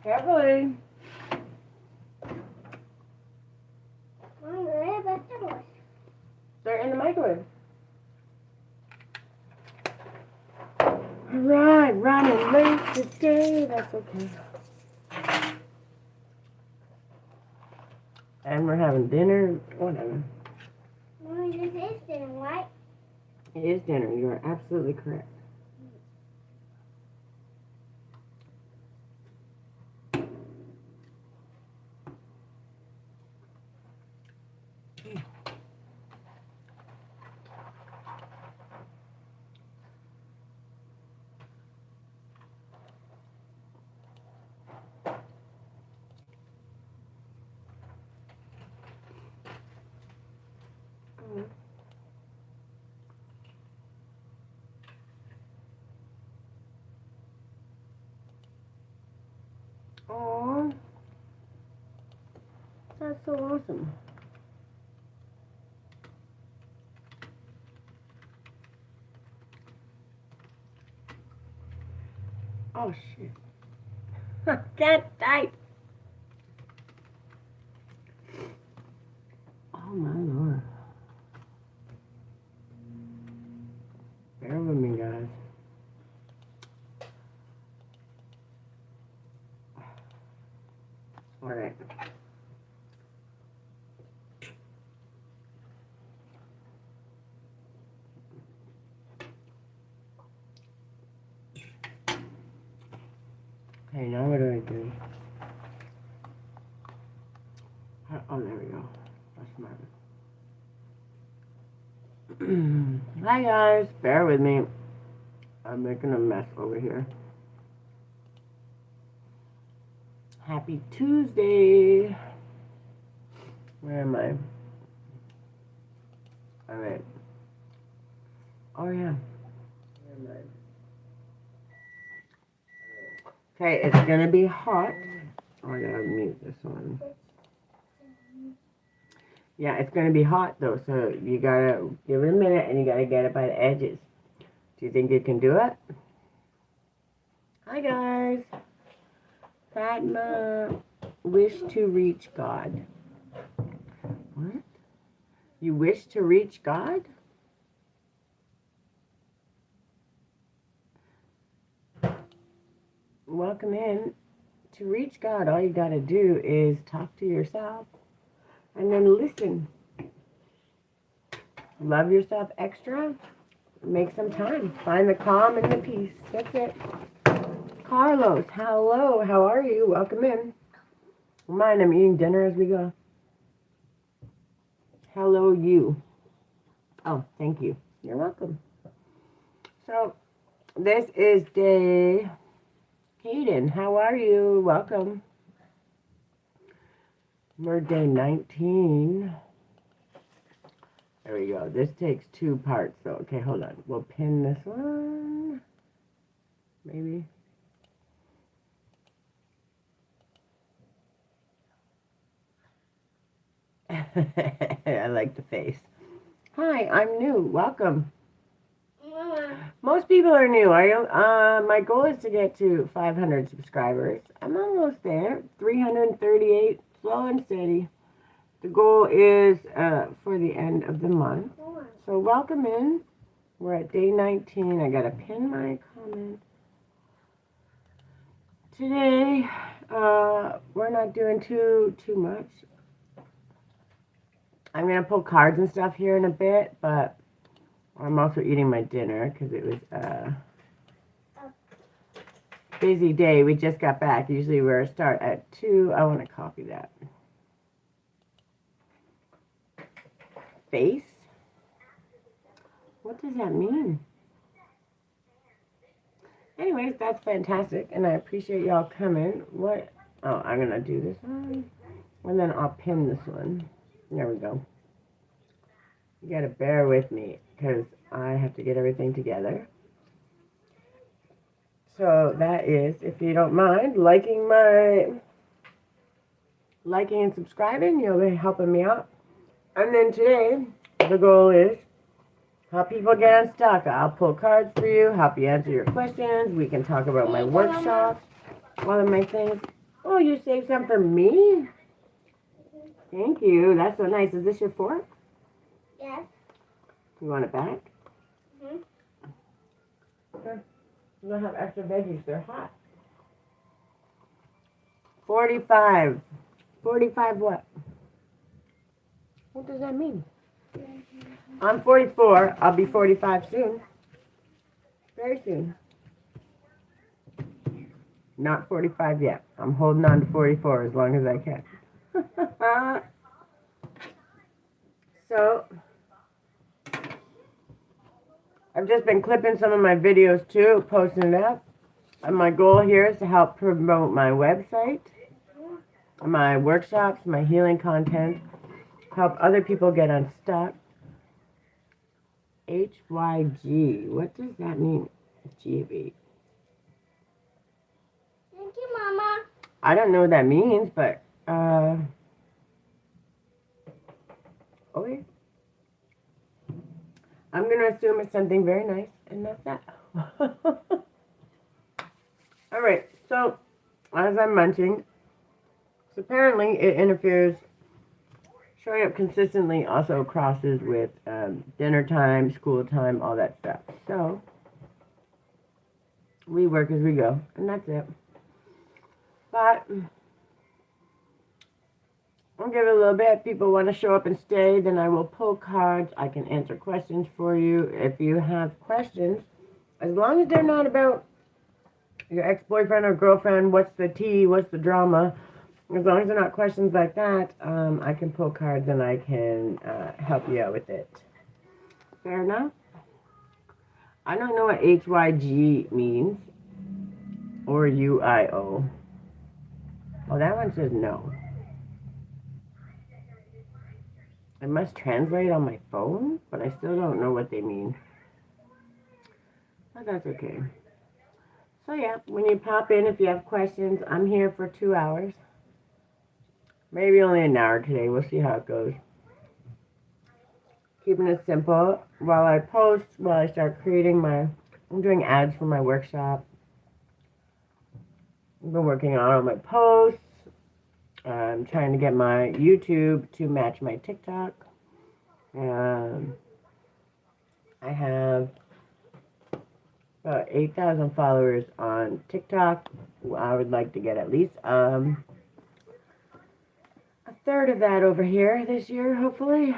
Carefully. Mom, where are vegetables? They're in the microwave. Alright, running late today. That's okay. And we're having dinner. Whatever. Mommy, this is dinner, right? It is dinner. You are absolutely correct. Aww. That's so awesome. Oh shit. Can't type. Oh my lord. Bear with me, guys. Alright. Okay, now what do I do? Oh, there we go. That's smart. Hi guys, bear with me. I'm making a mess over here. Happy Tuesday. Where am I? Alright. Oh yeah. Where am I? Okay, it's gonna be hot. Oh, I gotta mute this one. Yeah, it's gonna be hot though, so you gotta give it a minute and you gotta get it by the edges. Do you think you can do it? Hi guys. Fatma, wish to reach God. What? You wish to reach God? Welcome in. To reach God, all you gotta do is talk to yourself and then listen. Love yourself extra. Make some time. Find the calm and the peace. That's it. Carlos, hello. How are you? Welcome in. Mind, I'm eating dinner as we go. Hello, you. Oh, thank you. You're welcome. So, this is day... Hayden, how are you? Welcome. We're day 19. There we go. This takes 2 parts, though. Okay, hold on. We'll pin this one. Maybe. I like the face. Hi, I'm new. Welcome. Most people are new. My goal is to get to 500 subscribers. I'm almost there. 338, slow and steady. The goal is for the end of the month. So welcome in. We're at day 19. I gotta pin my comment. Today, we're not doing too much. I'm gonna pull cards and stuff here in a bit, but I'm also eating my dinner because it was a busy day. We just got back. Usually we're start at 2. I want to copy that. Face? What does that mean? Anyways, that's fantastic, and I appreciate y'all coming. What? Oh, I'm going to do this one, and then I'll pin this one. There we go. You got to bear with me, because I have to get everything together. So that is, if you don't mind, liking and subscribing, you'll be helping me out. And then today, the goal is help people get unstuck. I'll pull cards for you, help you answer your questions. We can talk about my workshops, all of my things. Oh, you saved some for me? Thank you. That's so nice. Is this your fork? Yes. You want it back? Mhm. Okay. You don't have extra veggies. They're hot. 45. 45 what? What does that mean? I'm 44. I'll be 45 soon. Very soon. Not 45 yet. I'm holding on to 44 as long as I can. So, I've just been clipping some of my videos too, posting it up. And my goal here is to help promote my website, my workshops, my healing content, help other people get unstuck. HYG. What does that mean? GB. Thank you, Mama. I don't know what that means, but okay. I'm gonna assume it's something very nice, and that's that. All right. So, as I'm munching, so apparently it interferes. Showing up consistently also crosses with dinner time, school time, all that stuff. So we work as we go, and that's it. But I'll give it a little bit. If people want to show up and stay, then I will pull cards. I can answer questions for you. If you have questions, as long as they're not about your ex-boyfriend or girlfriend, what's the tea, what's the drama, as long as they're not questions like that, I can pull cards and I can help you out with it. Fair enough? I don't know what HYG means. Or UIO. Well, that one says no. I must translate on my phone, but I still don't know what they mean. But that's okay. So yeah, when you pop in, if you have questions, I'm here for 2 hours. Maybe only an hour today. We'll see how it goes. Keeping it simple. While I post, while I start creating I'm doing ads for my workshop. I've been working on all my posts. I'm trying to get my YouTube to match my TikTok. I have about 8,000 followers on TikTok. I would like to get at least a third of that over here this year, hopefully.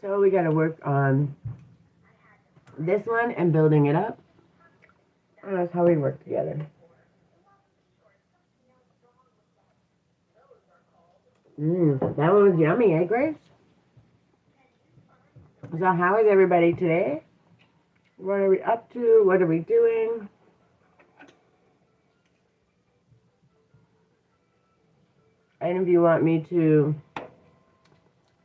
So we got to work on this one and building it up. And that's how we work together. That one was yummy, eh, Grace? So how is everybody today? What are we up to? What are we doing? And if you want me to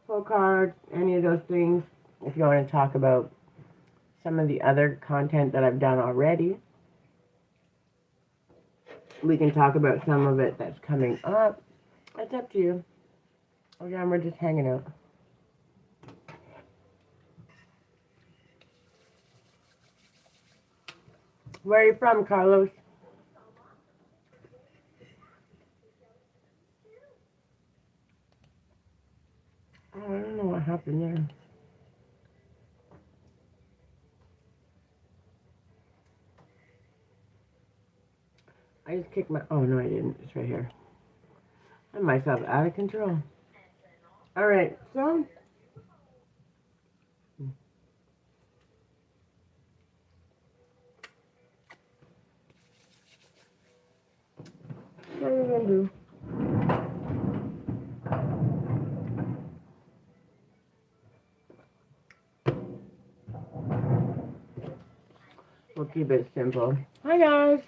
pull cards, any of those things, if you want to talk about some of the other content that I've done already, we can talk about some of it that's coming up. It's up to you. Again, we're just hanging out. Where are you from, Carlos? Oh, I don't know what happened there. I just kicked my... Oh, no, I didn't. It's right here. I'm myself out of control. All right, so... What are we going to do? We'll keep it simple. Hi, guys.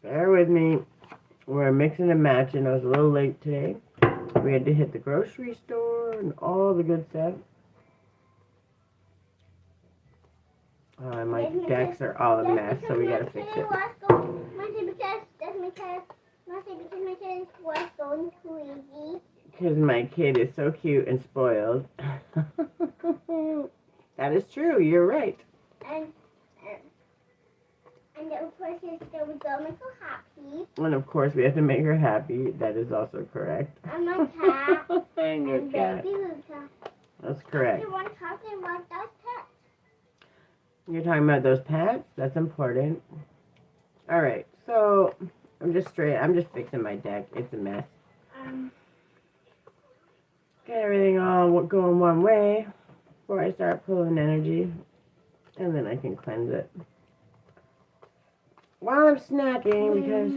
Bear with me. We're mixing and matching. I was a little late today. We had to hit the grocery store and all the good stuff. My decks are all a mess, so we gotta fix it. Because my kid is so cute and spoiled. That is true. You're right. And my sister, we don't make her happy. And of course, we have to make her happy. That is also correct. And my cat. And your And cat. baby Luca. That's correct. Everyone talking about those pets. You're talking about those pets? That's important. All right. So I'm just fixing my deck. It's a mess. Get everything all going one way before I start pulling energy. And then I can cleanse it. While I'm snacking, because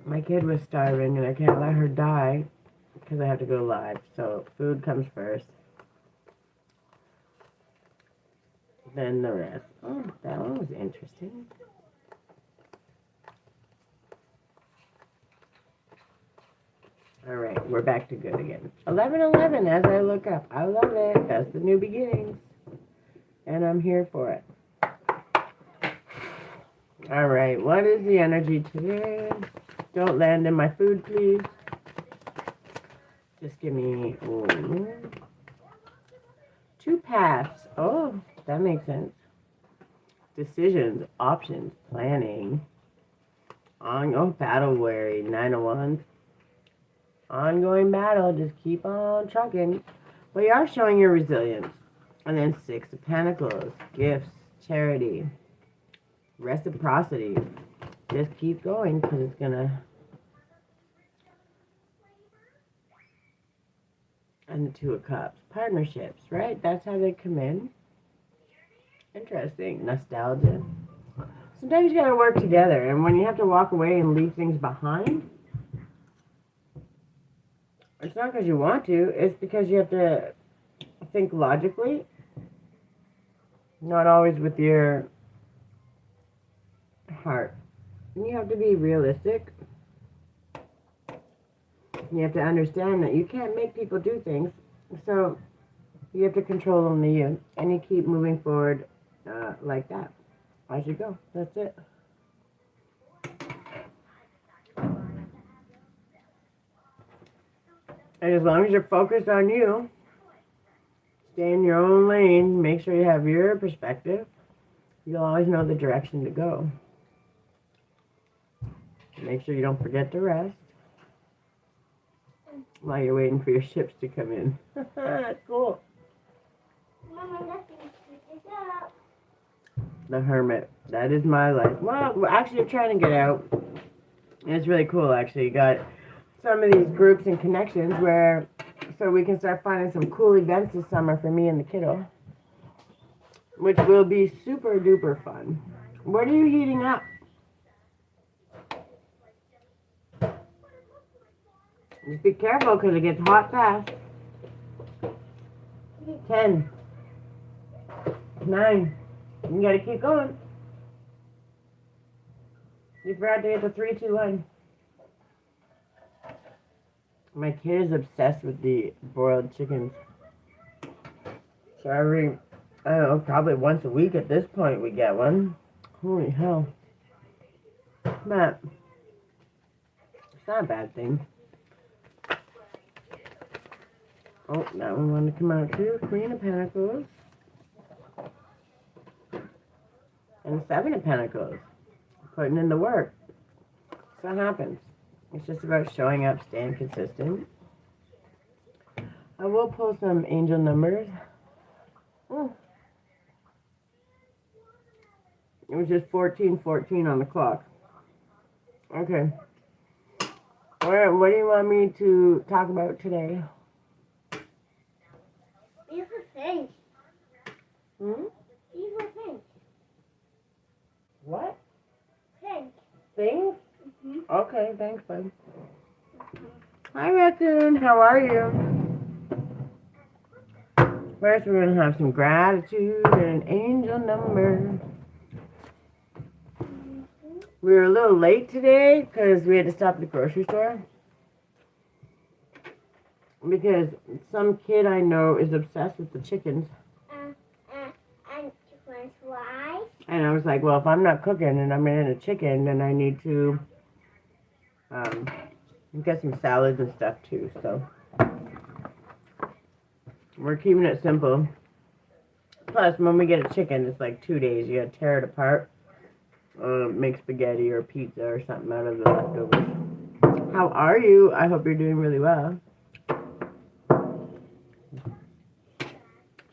my kid was starving and I can't let her die because I have to go live. So food comes first. Then the rest. Oh, that one was interesting. All right, we're back to good again. 11:11 as I look up. I love it. That's the new beginnings. And I'm here for it. All right, what is the energy today? Don't land in my food, please. Just give me 2 paths. Oh, that makes sense. Decisions, options, planning. Battle weary, 9 of Wands. Ongoing battle, just keep on trucking. Well, you are showing your resilience. And then 6 of Pentacles, gifts, charity, reciprocity. Just keep going because it's going to... And the 2 of Cups, partnerships, right? That's how they come in. Interesting. Nostalgia. Sometimes you got to work together. And when you have to walk away and leave things behind, it's not because you want to. It's because you have to think logically. Not always with your heart. And you have to be realistic. You have to understand that you can't make people do things. So you have to control only you. And you keep moving forward like that as you go. That's it. And as long as you're focused on you, stay in your own lane, make sure you have your perspective, you'll always know the direction to go. Make sure you don't forget to rest while you're waiting for your ships to come in. That's cool. Mama, nothing. Pick it up. The Hermit. That is my life. Well, we're actually trying to get out. And it's really cool, actually. You got some of these groups and connections where, so we can start finding some cool events this summer for me and the kiddo, which will be super duper fun. What are you heating up? Just be careful because it gets hot fast. 10, 9. You gotta keep going. You forgot to get the 3, 2, 1. My kid is obsessed with the broiled chickens. So every, I don't know, probably once a week at this point we get one. Holy hell. But it's not a bad thing. Oh, that one wanted to come out too. Queen of Pentacles. And 7 of Pentacles. Putting in the work. So it happens. It's just about showing up, staying consistent. I will pull some angel numbers. Oh. It was just 14:14 on the clock. Okay. What do you want me to talk about today? These are things. These are things. What? Things. Things? Mm-hmm. Okay, thanks, bud. Hi, Raccoon. How are you? First, we're going to have some gratitude and an angel number. We were a little late today because we had to stop at the grocery store. Because some kid I know is obsessed with the chickens. And chicken fries. And I was like, well, if I'm not cooking and I'm in a chicken, then I need to get some salads and stuff too. So we're keeping it simple. Plus, when we get a chicken, it's like 2 days. You gotta tear it apart. make spaghetti or pizza or something out of the leftovers. How are you? I hope you're doing really well.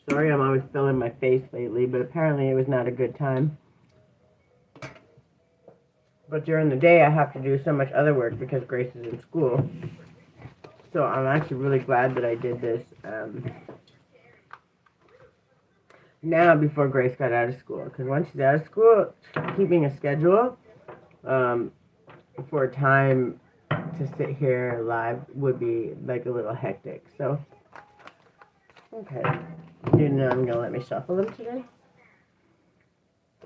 Sorry, I'm always filling my face lately, but apparently it was not a good time. But during the day, I have to do so much other work because Grace is in school. So I'm actually really glad that I did this now before Grace got out of school. Because once she's out of school, keeping a schedule for time to sit here live would be like a little hectic. So, okay. You know I'm going to let me shuffle them today?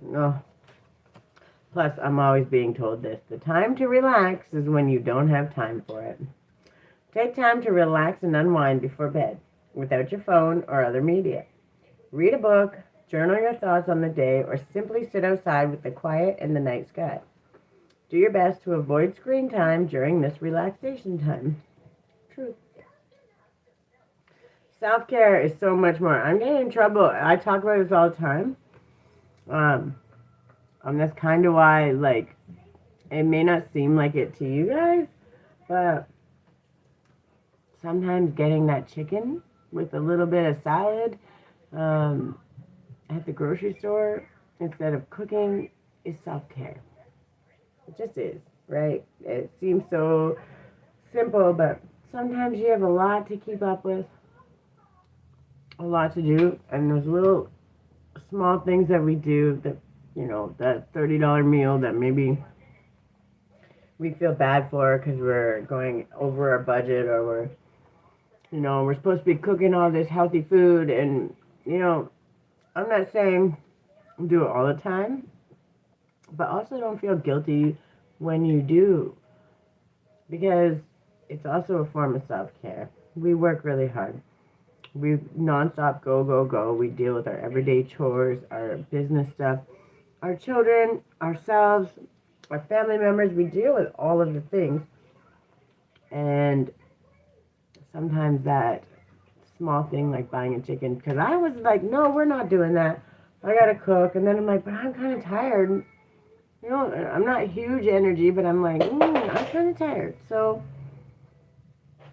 No. Plus, I'm always being told this. The time to relax is when you don't have time for it. Take time to relax and unwind before bed, without your phone or other media. Read a book, journal your thoughts on the day, or simply sit outside with the quiet and the night sky. Do your best to avoid screen time during this relaxation time. Truth. Self-care is so much more. I'm getting in trouble. I talk about this all the time. And that's kind of why, like, it may not seem like it to you guys, but sometimes getting that chicken with a little bit of salad at the grocery store instead of cooking is self-care. It just is, right? It seems so simple, but sometimes you have a lot to keep up with, a lot to do, and those little small things that we do, that, you know, that $30 meal that maybe we feel bad for because we're going over our budget, or we're, you know, we're supposed to be cooking all this healthy food, and, you know, I'm not saying do it all the time, but also don't feel guilty when you do, because it's also a form of self-care. We work really hard. We nonstop go, go, go. We deal with our everyday chores, our business stuff, our children, ourselves, our family members. We deal with all of the things. And sometimes that small thing like buying a chicken, because I was like, no, we're not doing that. I got to cook. And then I'm like, but I'm kind of tired. You know, I'm not huge energy, but I'm like, I'm kind of tired. So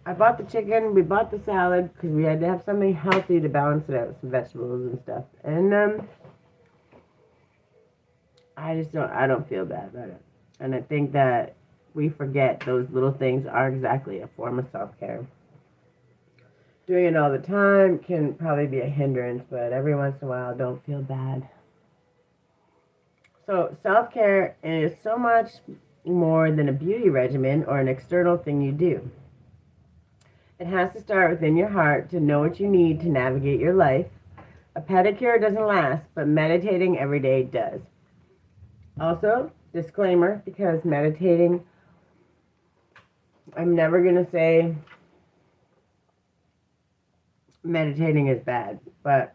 I bought the chicken, we bought the salad, because we had to have something healthy to balance it out with some vegetables and stuff. And I don't feel bad about it. And I think that we forget those little things are exactly a form of self-care. Doing it all the time can probably be a hindrance, but every once in a while, don't feel bad. So self-care is so much more than a beauty regimen or an external thing you do. It has to start within your heart to know what you need to navigate your life. A pedicure doesn't last, but meditating every day does. Also, disclaimer, because meditating, I'm never going to say meditating is bad, but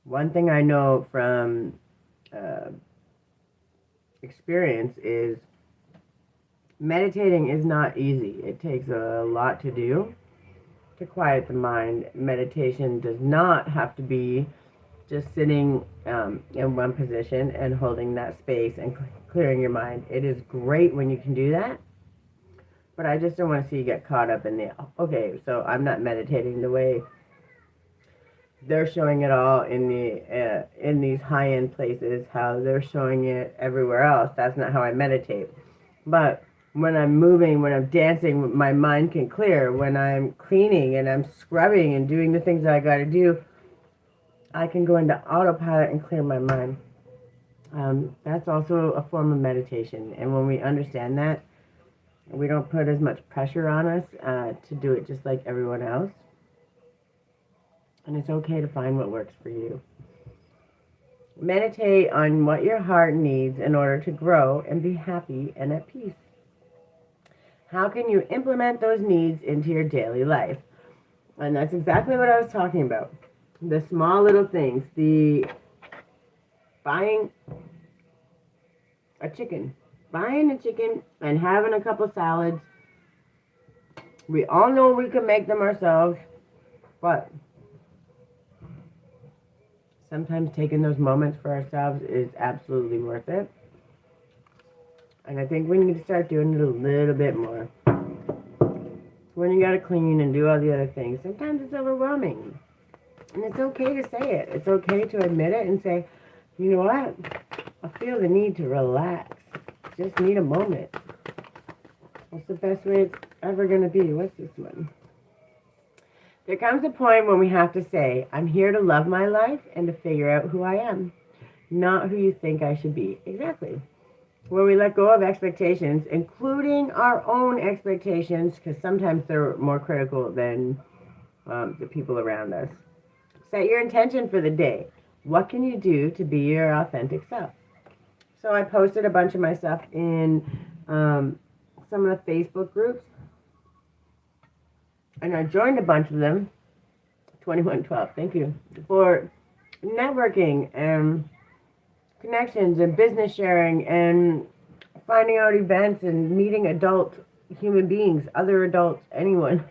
one thing I know from experience is meditating is not easy. It takes a lot to do to quiet the mind. Meditation does not have to be just sitting in one position and holding that space and clearing your mind. It is great when you can do that, but I just don't want to see you get caught up in the, okay, so I'm not meditating the way they're showing it all in these high-end places, how they're showing it everywhere else. That's not how I meditate. But when I'm moving, when I'm dancing, my mind can clear. When I'm cleaning and I'm scrubbing and doing the things that I got to do, I can go into autopilot and clear my mind. That's also a form of meditation. And when we understand that, we don't put as much pressure on us to do it just like everyone else. And it's okay to find what works for you. Meditate on what your heart needs in order to grow and be happy and at peace. How can you implement those needs into your daily life? And that's exactly what I was talking about. The small little things. The buying a chicken. Buying a chicken and having a couple salads. We all know we can make them ourselves, but sometimes taking those moments for ourselves is absolutely worth it. And I think we need to start doing it a little bit more. When you got to clean and do all the other things, sometimes it's overwhelming. And it's okay to say it. It's okay to admit it and say, you know what? I feel the need to relax. Just need a moment. What's the best way it's ever going to be? What's this one? There comes a point when we have to say, I'm here to love my life and to figure out who I am, not who you think I should be. Exactly. Where we let go of expectations, including our own expectations, because sometimes they're more critical than the people around us. Set your intention for the day. What can you do to be your authentic self? So I posted a bunch of my stuff in some of the Facebook groups. And I joined a bunch of them. 2112, thank you. For networking and connections and business sharing and finding out events and meeting adult human beings, other adults, anyone.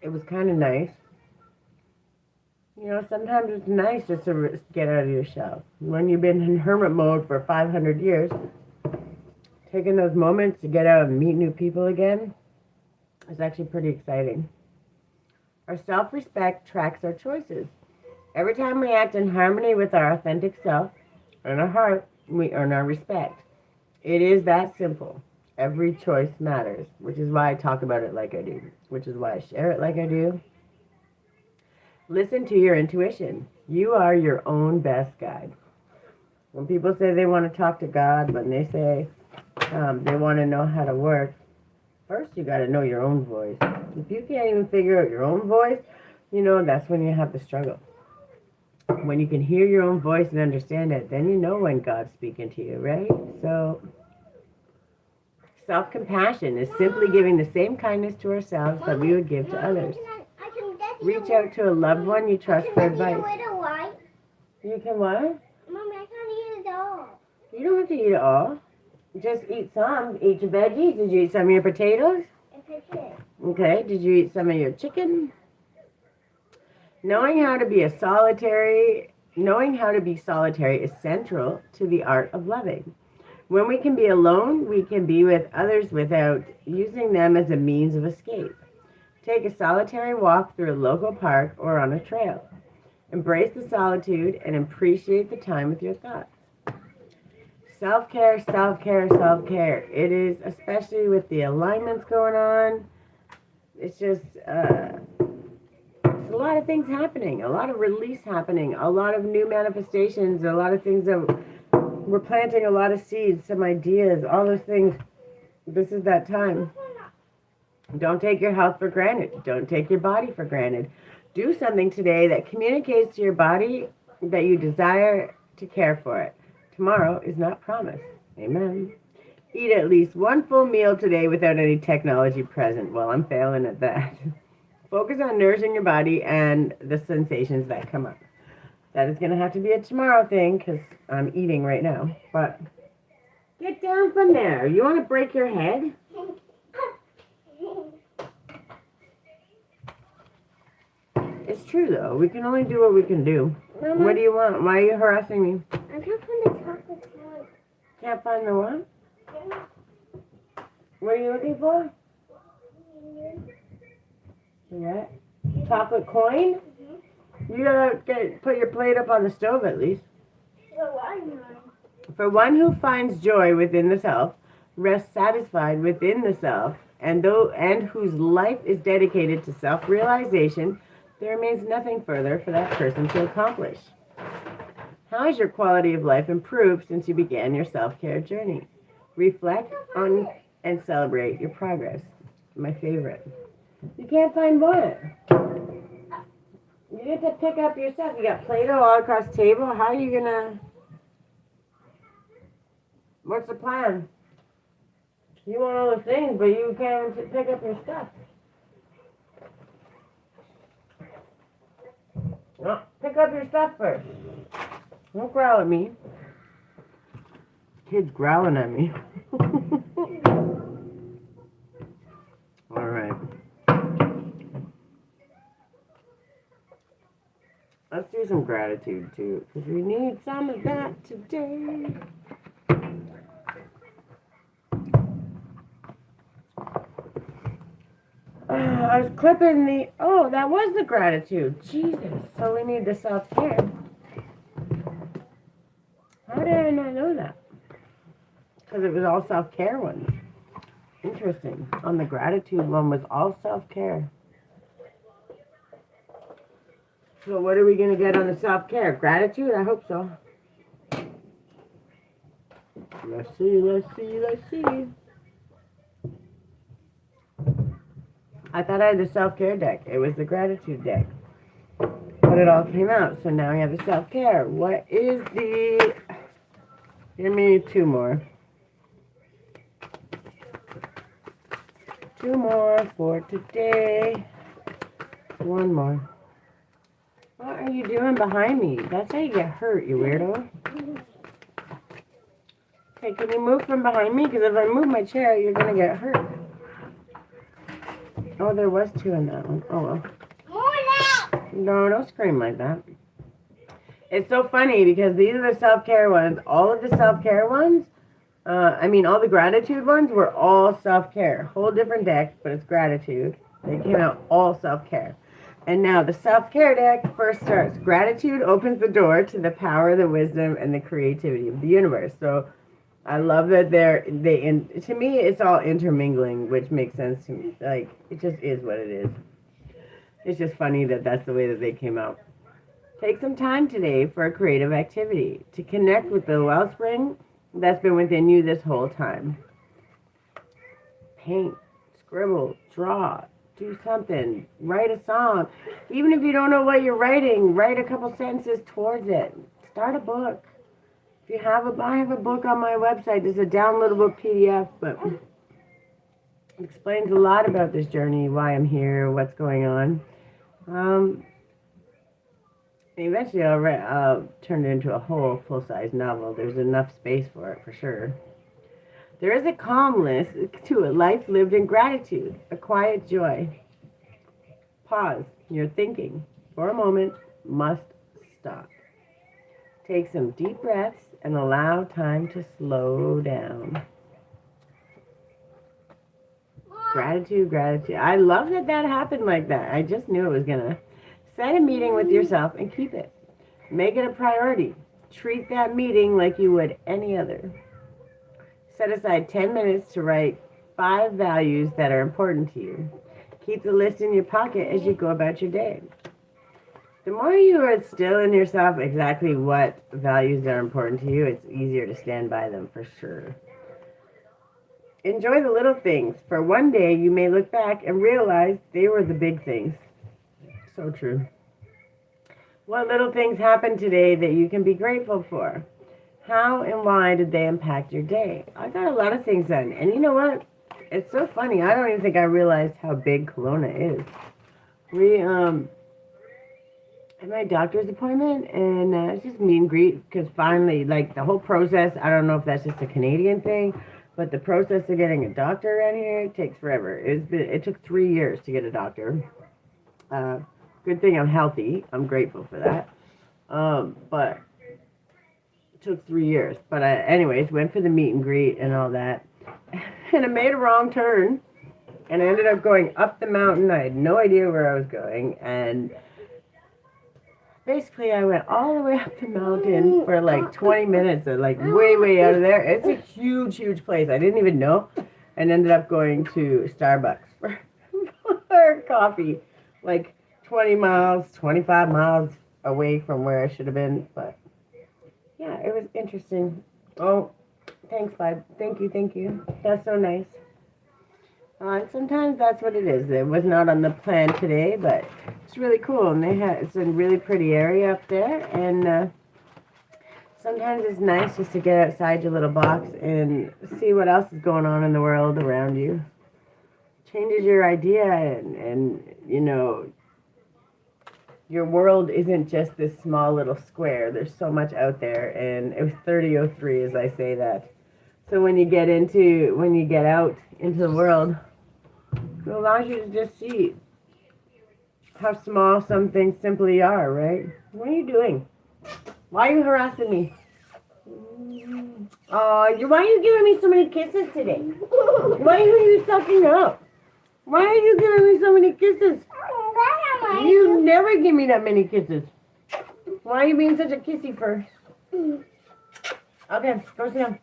It was kind of nice. You know, sometimes it's nice just to get out of your shell. When you've been in hermit mode for 500 years, taking those moments to get out and meet new people again is actually pretty exciting. Our self-respect tracks our choices. Every time we act in harmony with our authentic self and our heart, we earn our respect. It is that simple. Every choice matters, which is why I talk about it like I do, which is why I share it like I do. Listen to your intuition. You are your own best guide. When people say they want to talk to God, when they say they want to know how to work, first you got to know your own voice. If you can't even figure out your own voice, you know, that's when you have to struggle. When you can hear your own voice and understand it, then you know when God's speaking to you, right? So self-compassion is simply giving the same kindness to ourselves that we would give to others. Reach out to a loved one you trust for advice. You can what? Mommy, I can't eat it all. You don't have to eat it all. Just eat some. Eat your veggies. Did you eat some of your potatoes? If I did. Okay. Did you eat some of your chicken? Knowing how to be solitary is central to the art of loving. When we can be alone, we can be with others without using them as a means of escape. Take a solitary walk through a local park or on a trail. Embrace the solitude and appreciate the time with your thoughts. Self-care, self-care, self-care. It is, especially with the alignments going on, it's just a lot of things happening, a lot of release happening, a lot of new manifestations, a lot of things that we're planting, a lot of seeds, some ideas, all those things. This is that time. Don't take your health for granted. Don't take your body for granted. Do something today that communicates to your body that you desire to care for it. Tomorrow is not promised. Amen. Eat at least one full meal today without any technology present. Well, I'm failing at that. Focus on nourishing your body and the sensations that come up. That is going to have to be a tomorrow thing because I'm eating right now. But get down from there. You want to break your head? It's true, though. We can only do what we can do. Mama, what do you want? Why are you harassing me? I can't find the chocolate one. Can't find the what? What are you looking for? What? Chocolate coin? You gotta put your plate up on the stove at least. For one who finds joy within the self, rests satisfied within the self, and whose life is dedicated to self-realization, there remains nothing further for that person to accomplish. How has your quality of life improved since you began your self-care journey? Reflect on and celebrate your progress. My favorite. You can't find what? You get to pick up your stuff. You got Play-Doh all across the table. How are you gonna... What's the plan? You want all the things, but you can't pick up your stuff. No, pick up your stuff first. Don't growl at me. Kid's growling at me. All right. Let's do some gratitude too, because we need some of that today. I was clipping the, oh, that was the gratitude. Jesus. So we need the self-care. How did I not know that? Because it was all self-care ones. Interesting. On the gratitude one was all self-care. So what are we going to get on the self-care? Gratitude? I hope so. Let's see. I thought I had the self-care deck. It was the gratitude deck. But it all came out. So now we have the self-care. What is the... Give me two more. Two more for today. One more. What are you doing behind me? That's how you get hurt, you weirdo. Okay, can you move from behind me? Because if I move my chair, you're going to get hurt. Oh, there was two in that one. Oh, well. No, don't scream like that. It's so funny because these are the self-care ones. All of the self-care ones, all the gratitude ones were all self-care. Whole different deck, but it's gratitude. They came out all self-care. And now the self-care deck first starts. Gratitude opens the door to the power, the wisdom, and the creativity of the universe. So I love that to me, it's all intermingling, which makes sense to me. Like, it just is what it is. It's just funny that that's the way that they came out. Take some time today for a creative activity to connect with the wellspring that's been within you this whole time. Paint, scribble, draw, do something, write a song. Even if you don't know what you're writing, write a couple sentences towards it. Start a book. If you have I have a book on my website. It's a downloadable PDF, but it explains a lot about this journey, why I'm here, what's going on. Eventually I'll turn it into a whole full-size novel. There's enough space for it, for sure. There is a calmness to a life lived in gratitude, a quiet joy. Pause. Your thinking, for a moment, must stop. Take some deep breaths and allow time to slow down. Gratitude. I love that happened like that. I just knew it was going to. Set a meeting with yourself and keep it. Make it a priority. Treat that meeting like you would any other. Set aside 10 minutes to write 5 values that are important to you. Keep the list in your pocket as you go about your day. The more you instill in yourself exactly what values are important to you, it's easier to stand by them for sure. Enjoy the little things. For one day, you may look back and realize they were the big things. So true. What little things happened today that you can be grateful for? How and why did they impact your day? I got a lot of things done. And you know what? It's so funny. I don't even think I realized how big Kelowna is. We had my doctor's appointment, and it's just meet and greet, because finally, like, the whole process, I don't know if that's just a Canadian thing, but the process of getting a doctor around here takes forever. It took 3 years to get a doctor. Good thing I'm healthy. I'm grateful for that. But it took 3 years. But anyways, went for the meet and greet and all that. And I made a wrong turn. And I ended up going up the mountain. I had no idea where I was going. And basically, I went all the way up the mountain for like 20 minutes. Like way out of there. It's a huge place. I didn't even know. And ended up going to Starbucks for coffee. Like 20 miles, 25 miles away from where I should have been. But, yeah, it was interesting. Oh, thanks, Vibe. Thank you. That's so nice. And sometimes that's what it is. It was not on the plan today, but it's really cool. And it's a really pretty area up there. And sometimes it's nice just to get outside your little box and see what else is going on in the world around you. Changes your idea and you know, your world isn't just this small little square. There's so much out there, and it was 30:03 as I say that. So when you get out into the world, it allows you to just see how small some things simply are, right? What are you doing? Why are you harassing me? Oh, why are you giving me so many kisses today? Why are you sucking up? Why are you giving me so many kisses? You never give me that many kisses. Why are you being such a kissy first? Okay, go sit down.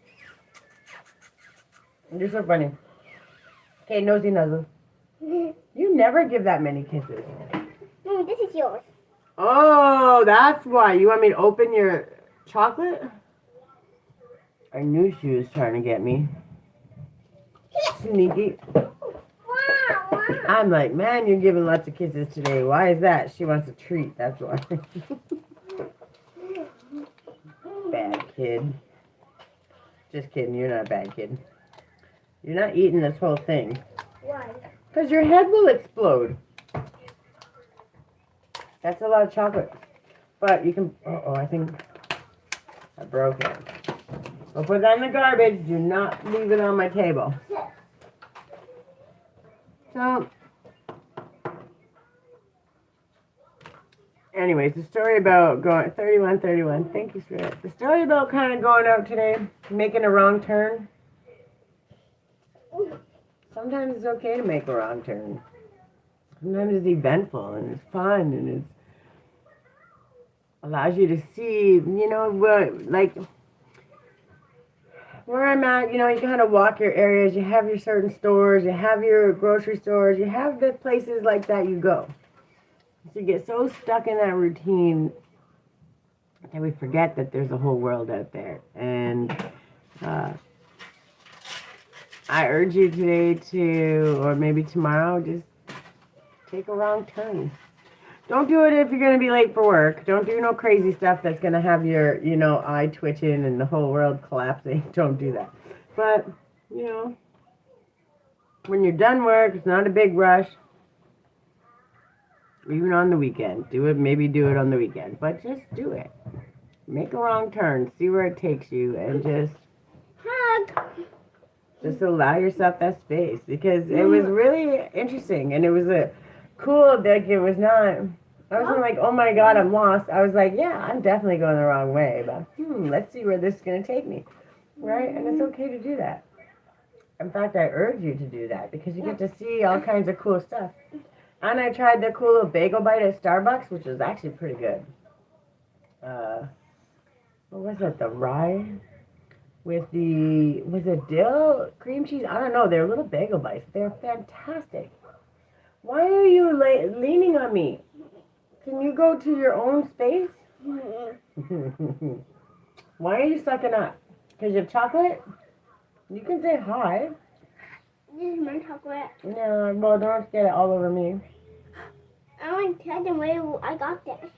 You're so funny. Okay, nosy nuzzle. You never give that many kisses. This is yours. Oh, that's why. You want me to open your chocolate? I knew she was trying to get me. Sneaky. Wow. I'm like, man, you're giving lots of kisses today. Why is that? She wants a treat. That's why. Bad kid. Just kidding. You're not a bad kid. You're not eating this whole thing. Why? Because your head will explode. That's a lot of chocolate. But you can... Uh-oh, I think I broke it. So put that in the garbage. Do not leave it on my table. So... Anyways, the story about going... 31. Thank you, Spirit. The story about kind of going out today, making a wrong turn. Sometimes it's okay to make a wrong turn. Sometimes it's eventful and it's fun and it allows you to see, you know, like where I'm at, you know, you kind of walk your areas, you have your certain stores, you have your grocery stores, you have the places like that you go. So you get so stuck in that routine that we forget that there's a whole world out there. And I urge you today to, or maybe tomorrow, just take a wrong turn. Don't do it if you're going to be late for work. Don't do no crazy stuff that's going to have your, you know, eye twitching and the whole world collapsing. Don't do that. But, you know, when you're done work, it's not a big rush. Even on the weekend. Do it, maybe do it on the weekend. But just do it. Make a wrong turn. See where it takes you and just... Hug. Just allow yourself that space. Because it was really interesting. And it was a... cool, like it was not, I wasn't like, oh my god, I'm lost. I was like, yeah, I'm definitely going the wrong way, but let's see where this is going to take me, right? And it's okay to do that. In fact, I urge you to do that because you get to see all kinds of cool stuff. And I tried the cool little bagel bite at Starbucks, which was actually pretty good. What was it, the rye? With the, was it dill, cream cheese? I don't know, they're little bagel bites. They're fantastic. Why are you leaning on me? Can you go to your own space? Why are you sucking up? Because you have chocolate? You can say hi. This is my chocolate. No, well, don't get it all over me. I want to tell them where I got this.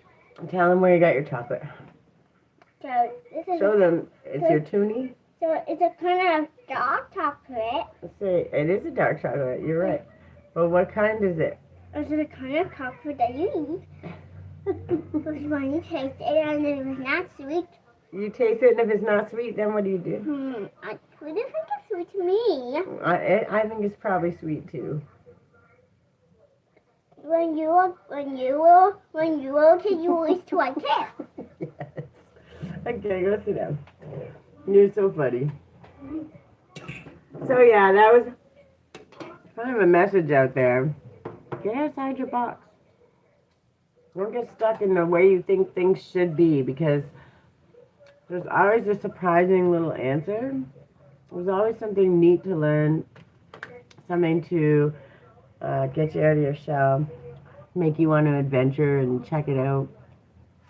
Tell them where you got your chocolate. So this is Show them. It's your toonie. So it's a kind of dark chocolate. Let's see. It is a dark chocolate. You're right. But what kind is it? It's the kind of chocolate that you eat. Because when you taste it and if it's not sweet. You taste it, and if it's not sweet, then what do you do? I wouldn't think it's sweet to me. I think it's probably sweet too. When you will take you always to like it. Yes. Okay, go sit down. You're so funny. So yeah, that was kind of a message out there. Get outside your box. Don't get stuck in the way you think things should be because there's always a surprising little answer. There's always something neat to learn, something to get you out of your shell, make you want to adventure and check it out.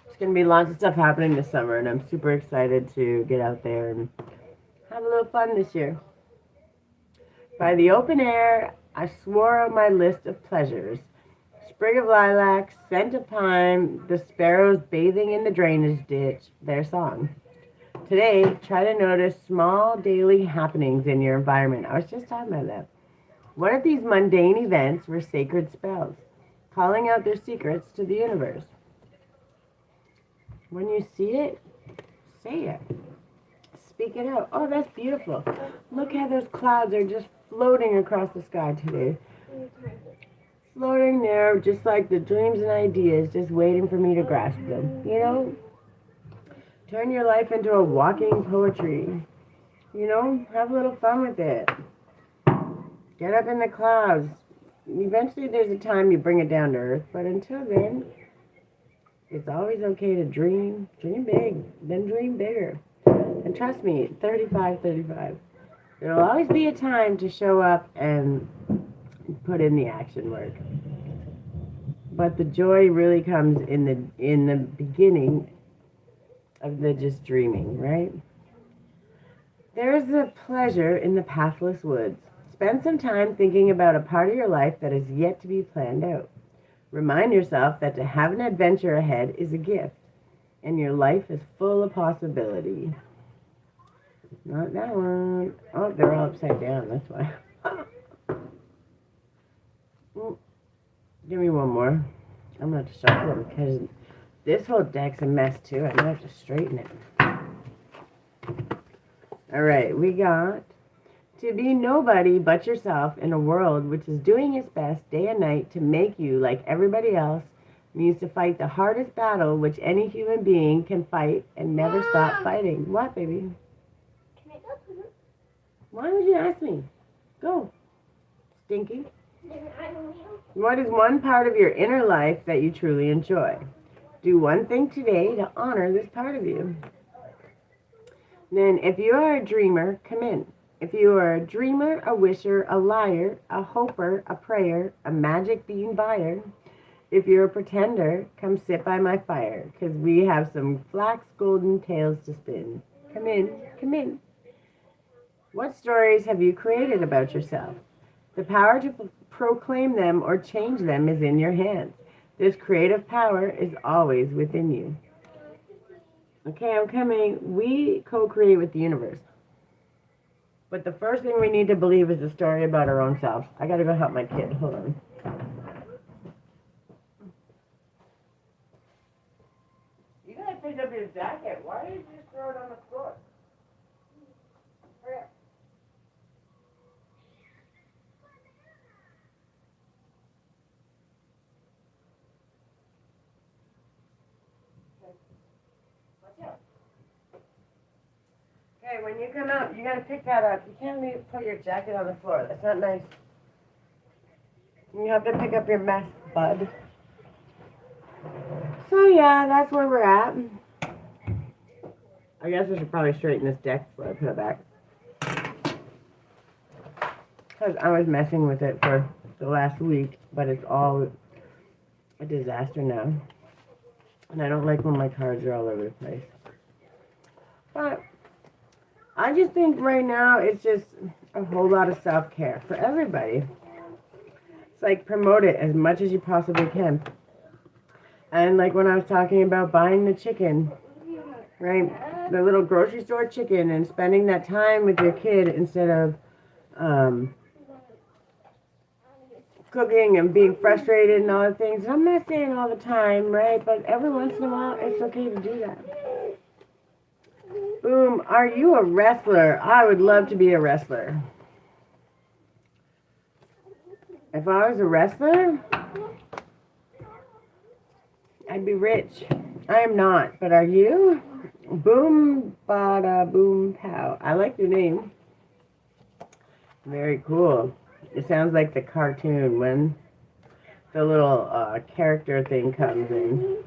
There's going to be lots of stuff happening this summer, and I'm super excited to get out there and have a little fun this year. By the open air, I swore out my list of pleasures. Sprig of lilac, scent of pine, the sparrows bathing in the drainage ditch, their song. Today, try to notice small daily happenings in your environment. I was just talking about that. What if these mundane events were sacred spells, calling out their secrets to the universe? When you see it, say it. Speak it out. Oh, that's beautiful. Look how those clouds are just floating across the sky today. Floating there, just like the dreams and ideas, just waiting for me to grasp them. You know? Turn your life into a walking poetry. You know? Have a little fun with it. Get up in the clouds. eventually there's a time you bring it down to earth, but until then, it's always okay to dream. Dream big, then dream bigger. And trust me, 35, 35. There'll always be a time to show up and put in the action work. But the joy really comes in the beginning of the just dreaming, right? There's a pleasure in the pathless woods. Spend some time thinking about a part of your life that is yet to be planned out. Remind yourself that to have an adventure ahead is a gift, and your life is full of possibility. Not that one. Oh, they're all upside down, that's why. Give me one more. I'm going to have to shuffle them because this whole deck's a mess too. I might have to straighten it. Alright, we got to be nobody but yourself in a world which is doing its best day and night to make you like everybody else means to fight the hardest battle which any human being can fight and never stop fighting. What, baby? Can I go? Why would you ask me? Go. Stinky. I don't know. What is one part of your inner life that you truly enjoy? Do one thing today to honor this part of you. Then, if you are a dreamer, come in. If you are a dreamer, a wisher, a liar, a hoper, a prayer, a magic bean buyer, if you're a pretender, come sit by my fire, because we have some flax golden tales to spin. Come in, come in. What stories have you created about yourself? The power to proclaim them or change them is in your hands. This creative power is always within you. Okay, I'm coming. We co-create with the universe. But the first thing we need to believe is a story about our own selves. I gotta go help my kid. Hold on. You gotta pick up your jacket. Why did you just throw it on the floor? Hurry up. Okay, when you come out, you gotta pick that up. You can't put your jacket on the floor. That's not nice. You have to pick up your mess, bud. So yeah, that's where we're at. I guess I should probably straighten this deck before I put it back. Because I was messing with it for the last week, but it's all a disaster now. And I don't like when my cards are all over the place. But I just think right now it's just a whole lot of self-care for everybody. It's like promote it as much as you possibly can. And like when I was talking about buying the chicken, right? The little grocery store chicken and spending that time with your kid instead of cooking and being frustrated and all the things. And I'm not saying all the time, right? But every once in a while, it's okay to do that. Boom. Are you a wrestler? I would love to be a wrestler. If I was a wrestler, I'd be rich. I am not, but are you? Boom, bada, boom, pow. I like your name. Very cool. It sounds like the cartoon when the little character thing comes in.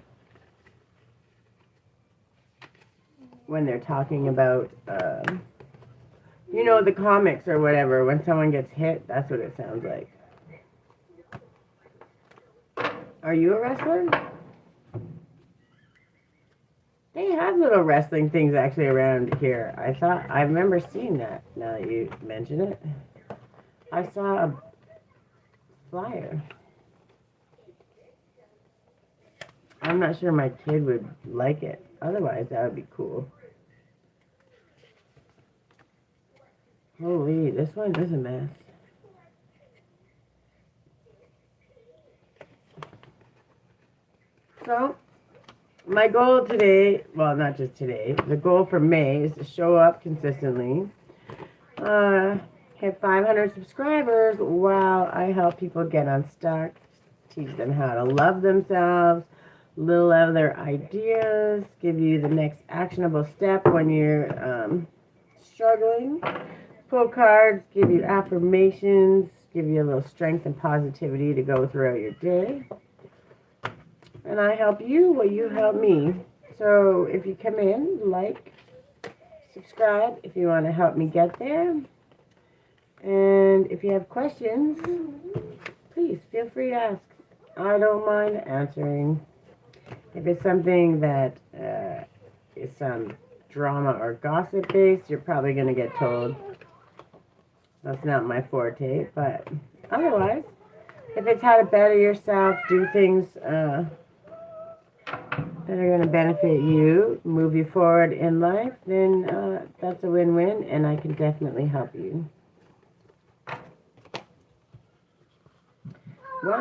When they're talking about, you know, the comics or whatever. When someone gets hit, that's what it sounds like. Are you a wrestler? They have little wrestling things actually around here. I remember seeing that now that you mention it. I saw a flyer. I'm not sure my kid would like it. Otherwise, that would be cool. Holy, this one is a mess. So, my goal today, well, not just today, the goal for May is to show up consistently, hit 500 subscribers while I help people get unstuck, teach them how to love themselves, little other ideas, give you the next actionable step when you're struggling, pull cards, give you affirmations, give you a little strength and positivity to go throughout your day. And I help you while you help me. So if you come in, like, subscribe if you want to help me get there. And if you have questions, please feel free to ask. I don't mind answering. If it's something that is some drama or gossip based, you're probably going to get told. That's not my forte, but otherwise, if it's how to better yourself, do things that are going to benefit you, move you forward in life, then that's a win-win, and I can definitely help you. What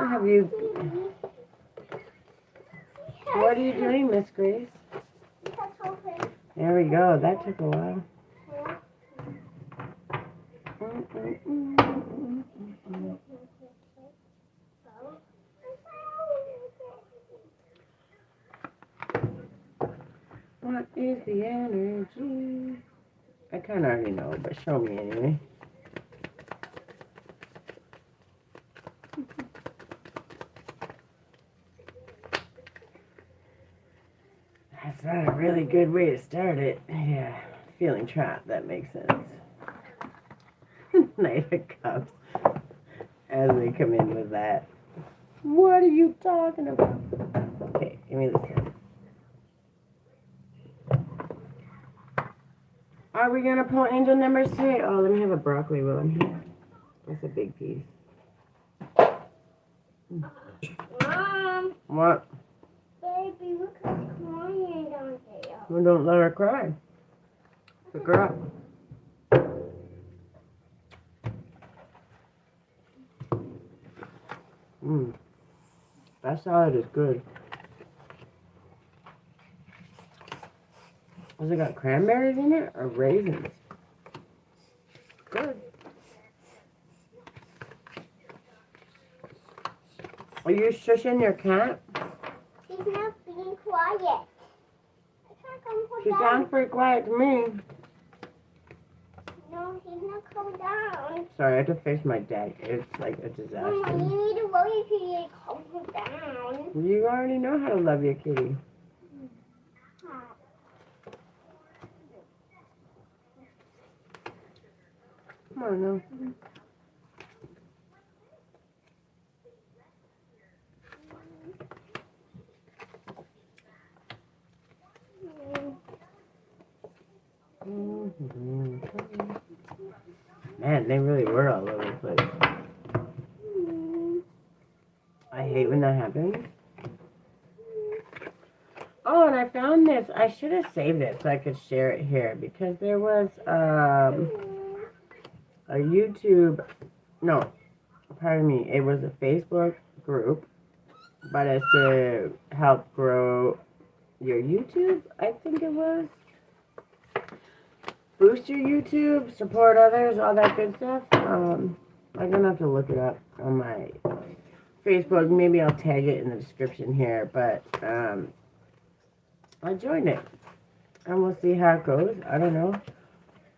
are you doing, Miss Grace? There we go. That took a while. What is the energy? I kind of already know, but show me anyway. That's not a really good way to start it. Yeah, feeling trapped, that makes sense. Knight of Cups. As they come in with that. What are you talking about? Okay, give me this one. Are we going to pull angel numbers today? Oh, let me have a broccoli while I'm here. That's a big piece. Mom. What? Baby, look at crying down there. Well, don't let her cry. Pick her up. That salad is good. Has it got cranberries in it or raisins? Good. Are you shushing your cat? She's not being quiet. I can't come She down. sounds pretty quiet to me. No, he's not coming down. Sorry, I have to face my dad. It's like a Mama, disaster. you need to worry till you come down. You already know how to love your kitty. Come on now. Man, they really were all over the place. I hate when that happens. Oh, and I found this. I should have saved it so I could share it here because there was a YouTube, no, pardon me, it was a Facebook group, but it's to help grow your YouTube, I think it was. Boost your YouTube, support others, all that good stuff. I'm gonna have to look it up on my Facebook. Maybe I'll tag it in the description here, but I joined it, and we'll see how it goes. I don't know.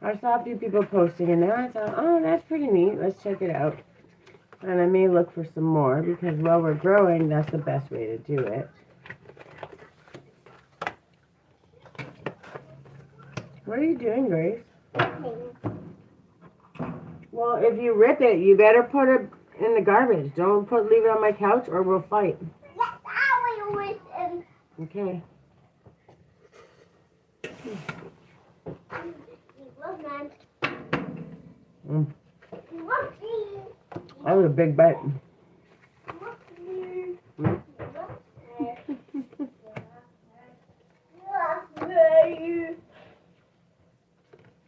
I saw a few people posting in there. I thought, oh, that's pretty neat. Let's check it out. And I may look for some more because while we're growing, that's the best way to do it. What are you doing, Grace? Well, if you rip it, you better put it in the garbage. Don't leave it on my couch or we'll fight. That's how we always Okay. That was a big bite.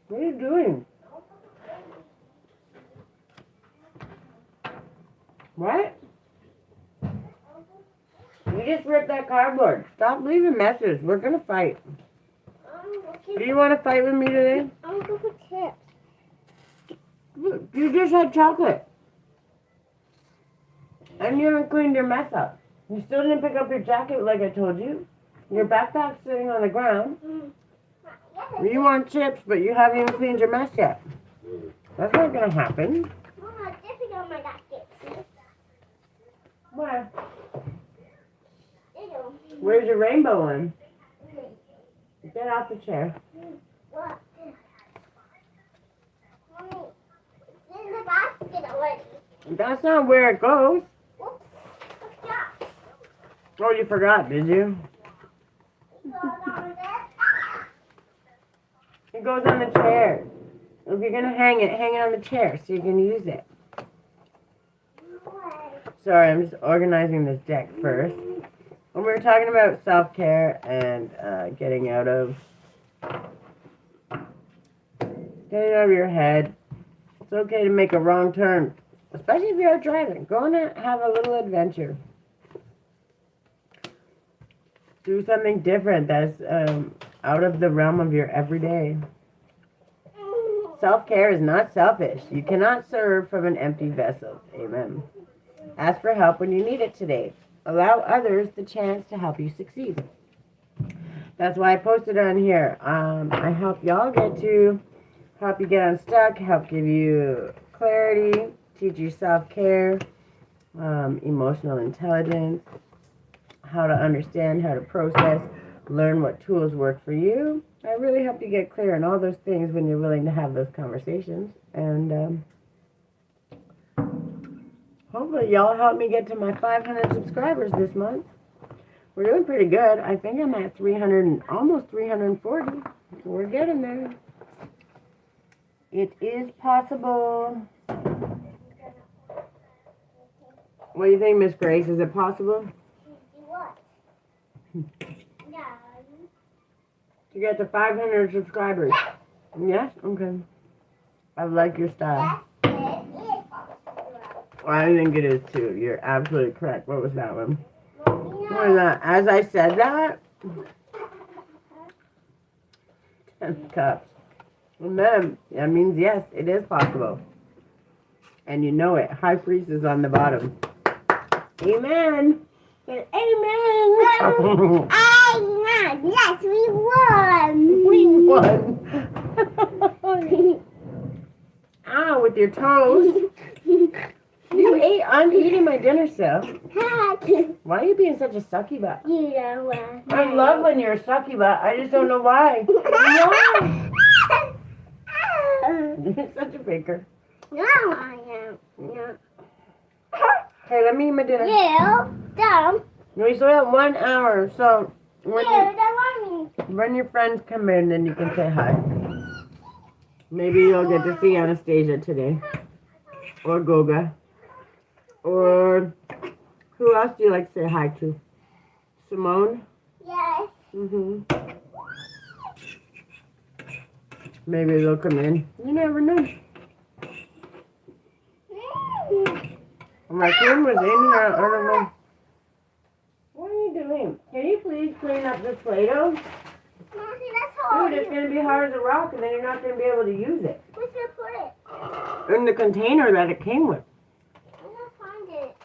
What are you doing? What? You just ripped that cardboard. Stop leaving messes. We're gonna fight. Do you want to fight with me today? I'm going for chips. Look, you just had chocolate. And you haven't cleaned your mess up. You still didn't pick up your jacket like I told you. Your backpack's sitting on the ground. You want chips, but you haven't even cleaned your mess yet. That's not gonna happen. Mama, dipping on my back. Where? Ew. Where's your rainbow one? Get off the chair. What? Mommy, it's in the basket already. That's not where it goes. Whoops. Stop. Oh, you forgot, did you? It goes on the chair. If you're gonna hang it on the chair so you can use it. Sorry, I'm just organizing this deck first. When we were talking about self-care and getting out of your head, it's okay to make a wrong turn, especially if you're out driving. Go and have a little adventure. Do something different that's out of the realm of your everyday. Self-care is not selfish. You cannot serve from an empty vessel. Amen. Ask for help when you need it today. Allow others the chance to help you succeed. That's why I posted on here. I help y'all help you get unstuck, help give you clarity, teach you self-care, emotional intelligence, how to understand, how to process, learn what tools work for you. I really help you get clear on all those things when you're willing to have those conversations. And hopefully y'all help me get to my 500 subscribers this month. We're doing pretty good. I think I'm at 300, almost 340. We're getting there. It is possible. What do you think, Miss Grace? Is it possible? What? No. To get to 500 subscribers. Yes? Okay. I like your style. Yes, it is possible. I think it is too. You're absolutely correct. What was that one? Mommy, What was that? As I said that, 10 cups. And then, that means yes, it is possible. And you know it. High priest is on the bottom. Amen. Say amen. Amen. Yes, we won. We won. Ow, with your toes. You ate. I'm eating my dinner still. Why are you being such a sucky butt? You know what? I love when you're a sucky butt. I just don't know why. You're such a baker. No, I am. No. Hey, let me eat my dinner. You don't. We still have 1 hour, so when You don't want me. when your friends come in, then you can say hi. Maybe you'll get to see Anastasia today. Or Goga. Or who else do you like to say hi to? Simone? Yes. Maybe they'll come in. You never know. My phone was in here. I don't know. What are you doing? Can you please clean up this Play-Doh? Mommy, that's hard. Dude, it's going to be hard as a rock, and then you're not going to be able to use it. Where's your put it? In the container that it came with. I'm gonna find it.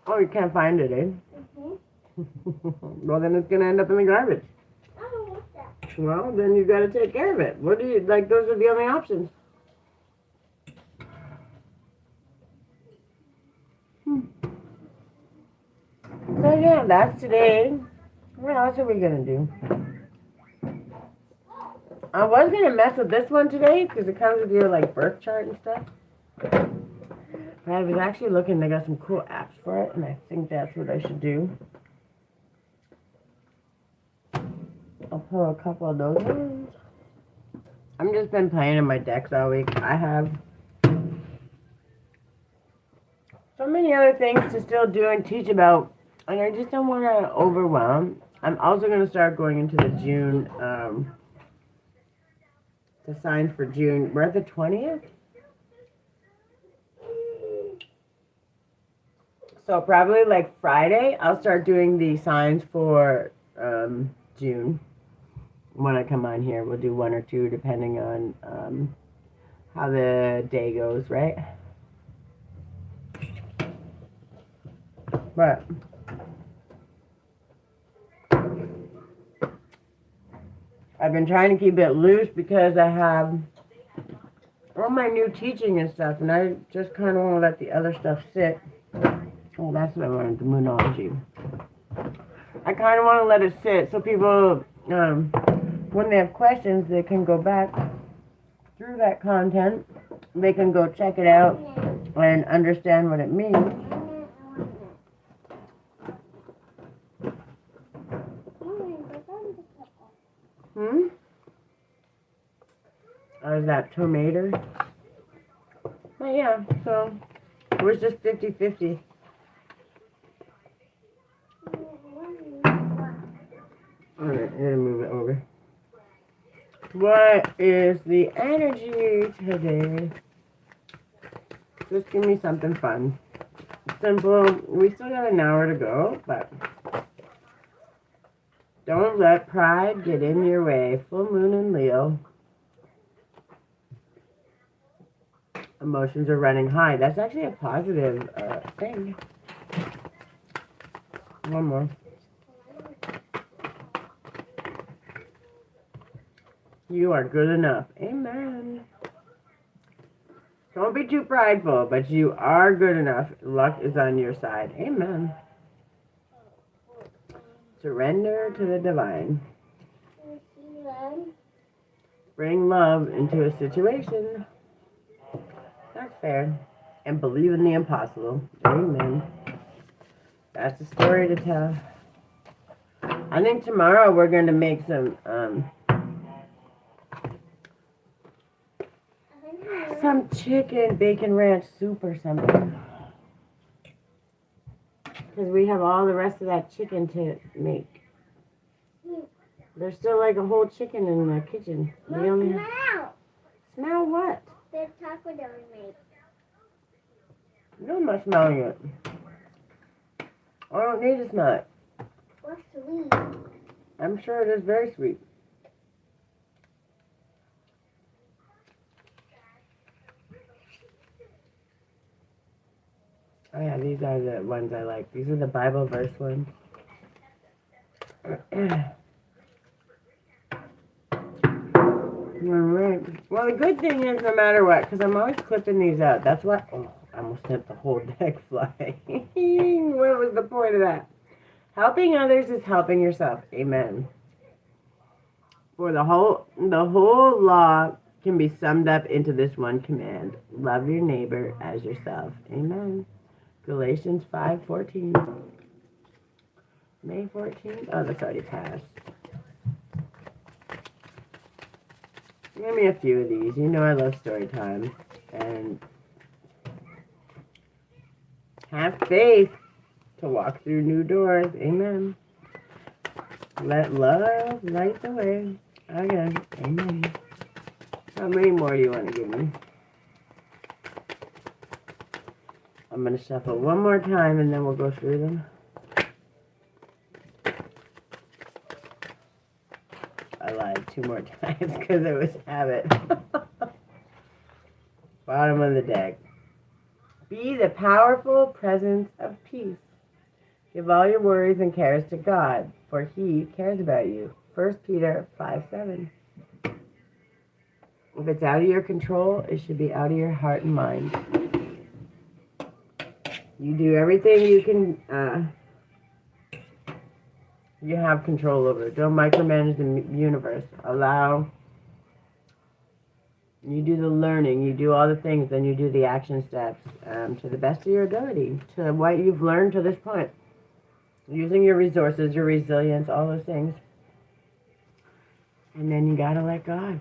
Oh, you can't find it, eh? Well, then it's going to end up in the garbage. I don't want that. Well, then you got to take care of it. What do you, like, those are the only options. So, yeah, that's today. What else are we going to do? I was going to mess with this one today because it comes with your, like, birth chart and stuff. But I was actually looking, they got some cool apps for it, and I think that's what I should do. I'll pull a couple of those ones. I've just been playing in my decks all week. I have so many other things to still do and teach about, and I just don't want to overwhelm. I'm also going to start going into the June, the signs for June. We're at the 20th. So probably like Friday, I'll start doing the signs for June. When I come on here, we'll do 1 or 2 depending on how the day goes, right? But I've been trying to keep it loose because I have all my new teaching and stuff, and I just kind of want to let the other stuff sit. Oh, that's what I wanted, the Moonology. I kind of want to let it sit so people, when they have questions, they can go back through that content. They can go check it out and understand what it means. Is that tomato? But yeah, so it was just 50-50. Alright, I'm gonna move it over. What is the energy today? Just give me something fun. Simple. We still got an hour to go, but don't let pride get in your way. Full moon in Leo. Emotions are running high. That's actually a positive thing. One more. You are good enough. Amen. Don't be too prideful, but you are good enough. Luck is on your side. Amen. Surrender to the divine. Bring love into a situation. That's fair. And believe in the impossible. Amen. That's a story to tell. I think tomorrow we're going to make some chicken bacon ranch soup or something. Because we have all the rest of that chicken to make. There's still like a whole chicken in the kitchen. We only Smell! Smell what? The taco that we made. No, I'm not smelling it. I don't need to smell it. What's sweet? I'm sure it is very sweet. Oh yeah, these are the ones I like. These are the Bible verse ones. Alright. Well, the good thing is, no matter what, because I'm always clipping these out. That's what... Oh, I almost sent the whole deck flying. What was the point of that? Helping others is helping yourself. Amen. For the whole law can be summed up into this one command. Love your neighbor as yourself. Amen. Galatians 5:14. May 14th? Oh, that's already passed. Give me a few of these. You know I love story time. And have faith to walk through new doors. Amen. Let love light the way. Okay. Amen. How many more do you want to give me? I'm going to shuffle one more time and then we'll go through them. I lied 2 more times because it was habit. Bottom of the deck. Be the powerful presence of peace. Give all your worries and cares to God, for He cares about you. 1 Peter 5:7. If it's out of your control, it should be out of your heart and mind. You do everything you can, you have control over. Don't micromanage the universe. Allow, you do the learning, you do all the things, then you do the action steps to the best of your ability, to what you've learned to this point. Using your resources, your resilience, all those things. And then you gotta let God.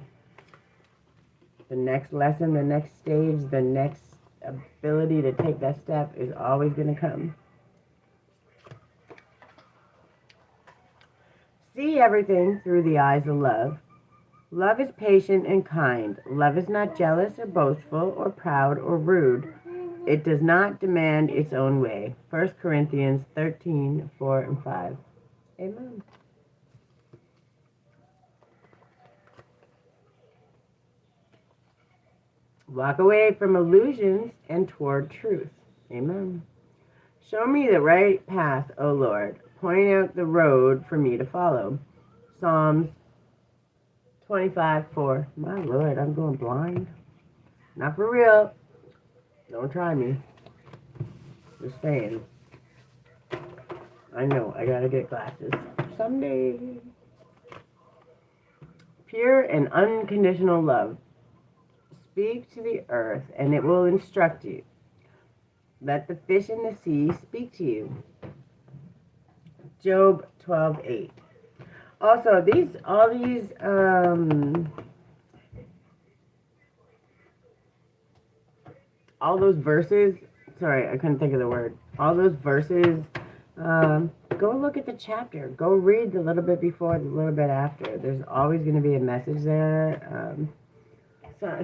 The next lesson, the next stage, the next ability to take that step is always gonna come. See everything through the eyes of love. Love is patient and kind. Love is not jealous or boastful or proud or rude. It does not demand its own way. 1 Corinthians 13:4-5. Amen. Walk away from illusions and toward truth. Amen. Show me the right path, O Lord. Point out the road for me to follow. Psalms 25:4. My Lord, I'm going blind. Not for real. Don't try me. Just saying. I know, I gotta get glasses someday. Pure and unconditional love. Speak to the earth, and it will instruct you. Let the fish in the sea speak to you. Job 12:8. Also, all those verses. Sorry, I couldn't think of the word. All those verses. Go look at the chapter. Go read a little bit before, a little bit after. There's always going to be a message there.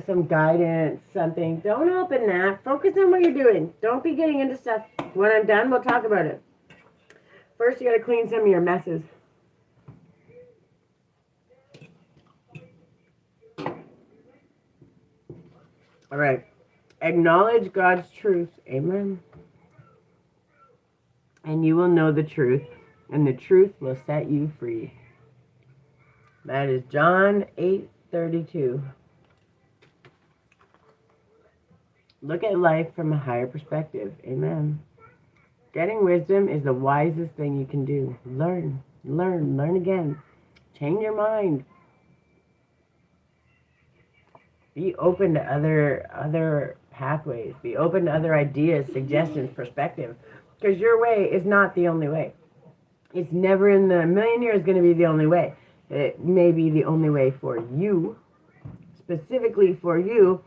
Some guidance, something. Don't open that. Focus on what you're doing. Don't be getting into stuff. When I'm done, we'll talk about it. First, you got to clean some of your messes. All right. Acknowledge God's truth. Amen. And you will know the truth, and the truth will set you free. That is John 8:32. Look at life from a higher perspective. Amen. Getting wisdom is the wisest thing you can do. Learn again. Change your mind. Be open to other pathways. Be open to other ideas, suggestions, perspective. Because your way is not the only way. It's never in the million years going to be the only way. It may be the only way for you, specifically for you.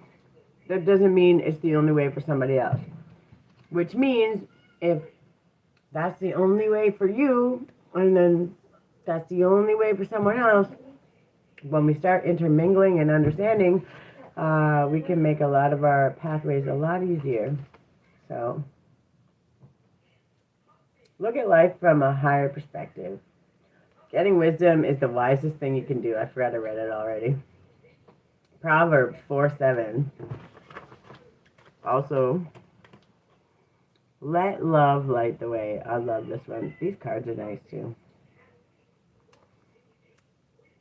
That doesn't mean it's the only way for somebody else. Which means if that's the only way for you, and then that's the only way for someone else, when we start intermingling and understanding, we can make a lot of our pathways a lot easier. So, look at life from a higher perspective. Getting wisdom is the wisest thing you can do. I forgot I read it already. Proverbs 4:7. Also, let love light the way. I love this one. These cards are nice too.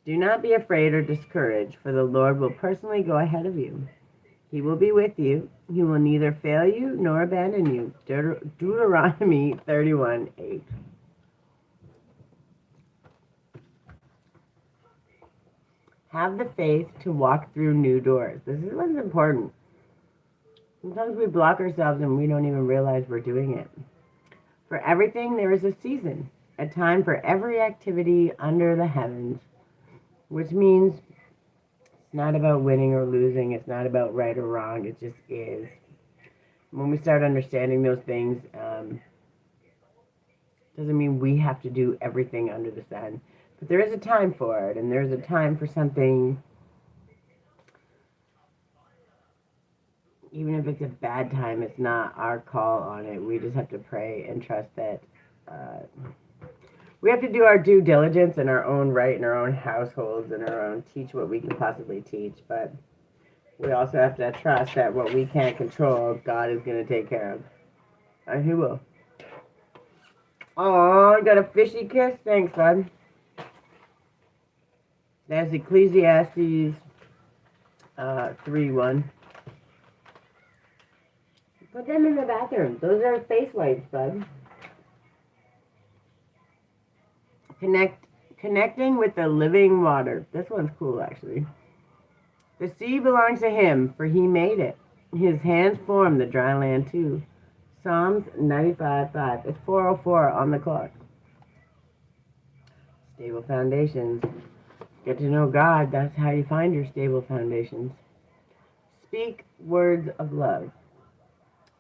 Do not be afraid or discouraged, for the Lord will personally go ahead of you. He will be with you. He will neither fail you nor abandon you. Deuteronomy 31:8. Have the faith to walk through new doors. This is what's important. Sometimes we block ourselves and we don't even realize we're doing it. For everything, there is a season, a time for every activity under the heavens, which means it's not about winning or losing. It's not about right or wrong. It just is. When we start understanding those things, doesn't mean we have to do everything under the sun. But there is a time for it, and there's a time for something. Even if it's a bad time, it's not our call on it. We just have to pray and trust that we have to do our due diligence in our own right, in our own households, in our own teach what we can possibly teach. But we also have to trust that what we can't control, God is going to take care of. And He will. Oh, I got a fishy kiss. Thanks, bud. That's Ecclesiastes 3:1. Put them in the bathroom. Those are face wipes, bud. Connecting with the living water. This one's cool, actually. The sea belongs to Him, for He made it. His hands formed the dry land, too. Psalms 95:5. It's 4:04 on the clock. Stable foundations. Get to know God. That's how you find your stable foundations. Speak words of love.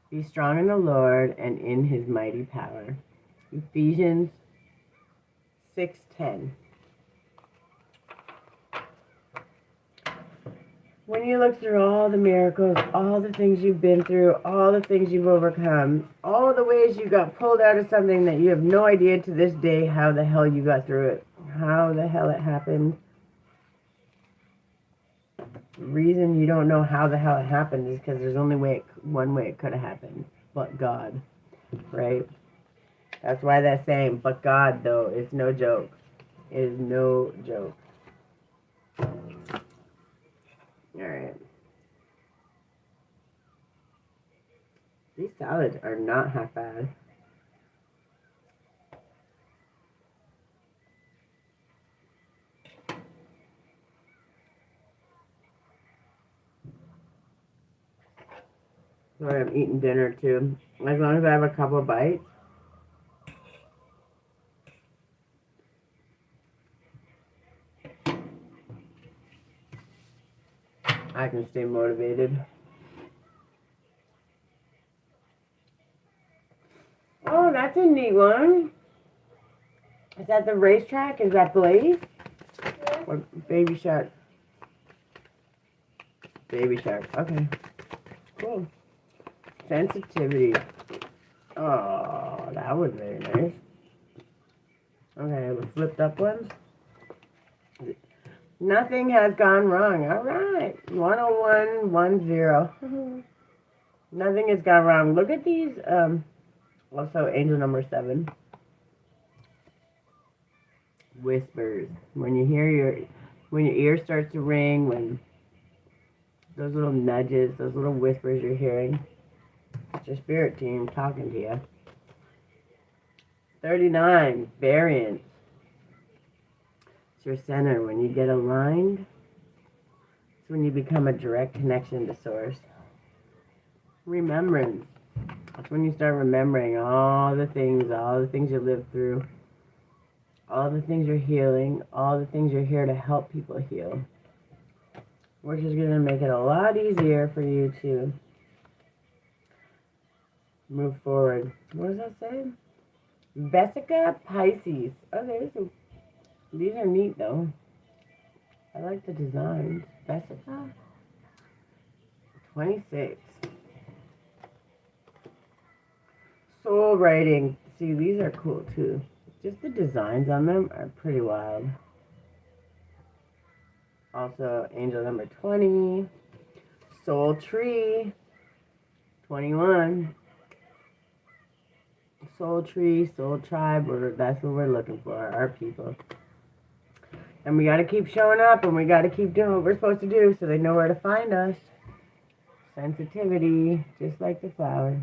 Be strong in the Lord and in His mighty power. Ephesians 6:10. When you look through all the miracles, all the things you've been through, all the things you've overcome, all the ways you got pulled out of something that you have no idea to this day how the hell you got through it, how the hell it happened. The reason you don't know how the hell it happened is because there's only one way it could have happened, but God, right? That's why that saying, but God, though, is no joke. It is no joke. All right. These salads are not half bad. Sorry, I'm eating dinner too. As long as I have a couple of bites. I can stay motivated. Oh, that's a neat one. Is that the racetrack? Is that Blaze? Yeah. Or Baby Shark? Baby Shark. Okay. Cool. Sensitivity. Oh, that was very nice. Okay, the flipped up ones. Nothing has gone wrong. All right. 10110. Nothing has gone wrong. Look at these. Also, angel number 7. Whispers. When you hear when your ear starts to ring, when those little nudges, those little whispers you're hearing, it's your spirit team talking to you. 39, variance. It's your center. When you get aligned, it's when you become a direct connection to source. Remembrance. That's when you start remembering all the things you lived through, all the things you're healing, all the things you're here to help people heal. Which is going to make it a lot easier for you to move forward. What does that say? Vesica Pisces. Okay, so these are neat though. I like the designs. Vesica 26. Soul writing. See, these are cool too. Just the designs on them are pretty wild. Also, angel number 20. Soul tree. 21. Soul tree, soul tribe, that's what we're looking for, our people. And we got to keep showing up, and we got to keep doing what we're supposed to do so they know where to find us. Sensitivity, just like the flower.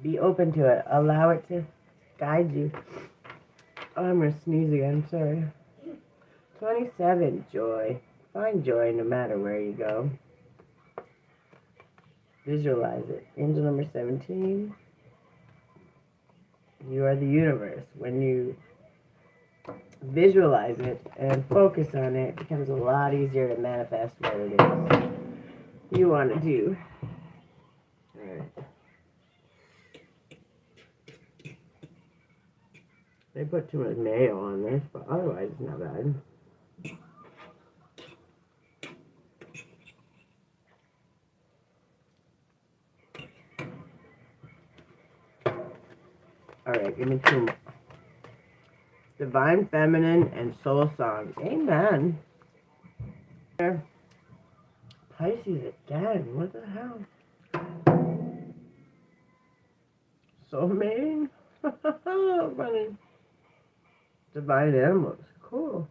Be open to it. Allow it to guide you. Oh, I'm going to sneeze again, sorry. 27, joy. Find joy no matter where you go. Visualize it. Angel number 17. You are the universe. When you visualize it and focus on it, it becomes a lot easier to manifest what it is you want to do. Alright. They put too much mayo on this, but otherwise it's not bad. Alright, give me 2 more. Divine Feminine and Soul Song. Amen. Pisces again. What the hell? Soulmate? Funny. Divine Animals. Cool.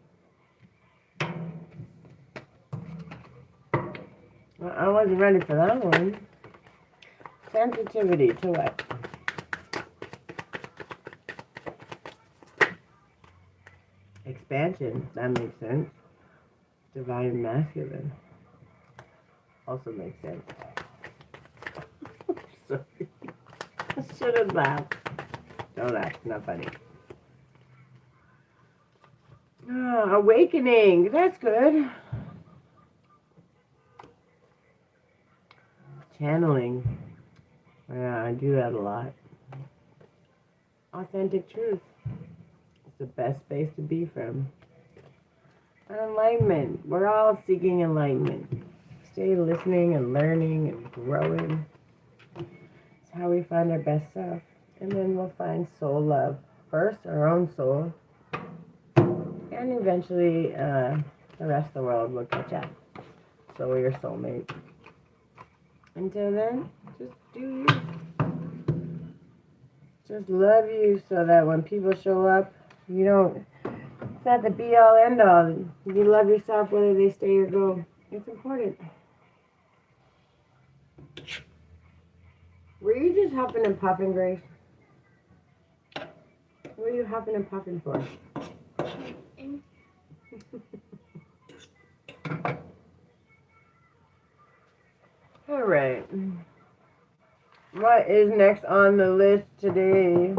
Well, I wasn't ready for that one. Sensitivity to what? Expansion. That makes sense. Divine Masculine. Also makes sense. Sorry. I should have laughed. Don't laugh. Not funny. Oh, awakening. That's good. Channeling. Yeah, I do that a lot. Authentic truth. It's the best space to be from. Enlightenment. We're all seeking enlightenment. Stay listening and learning and growing. It's how we find our best self. And then we'll find soul love. First, our own soul. And eventually, the rest of the world will catch up. So we're your soulmate. Until then, just do you. Just love you so that when people show up, you don't, it's not the be all end all. You love yourself whether they stay or go. It's important. Were you just huffing and puffing, Grace? What are you huffing and puffing for? All right. What is next on the list today?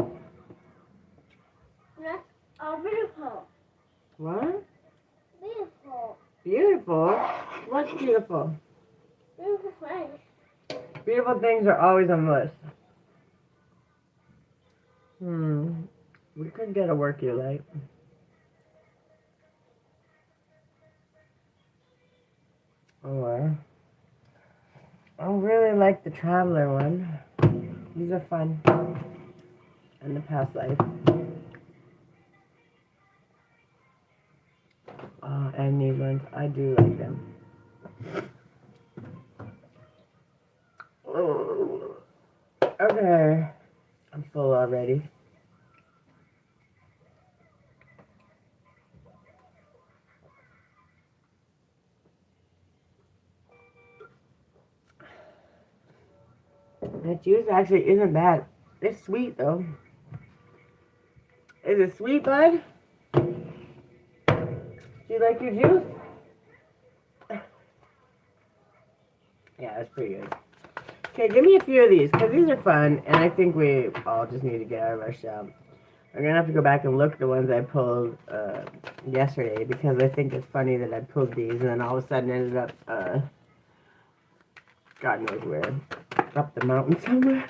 That's all beautiful. What? Beautiful. Beautiful? What's beautiful? Beautiful things. Beautiful things are always on the list. We could get a work you like. Or I really like the Traveler one. These are fun. And the Past Life. And these ones. I do like them. Oh. Okay. I'm full already. That juice actually isn't bad. It's sweet though. Is it sweet, bud? Do you like your juice? Yeah, that's pretty good. Okay, give me a few of these, because these are fun, and I think we all just need to get out of our shell. I'm going to have to go back and look at the ones I pulled yesterday, because I think it's funny that I pulled these, and then all of a sudden ended up, God knows where, up the mountain somewhere.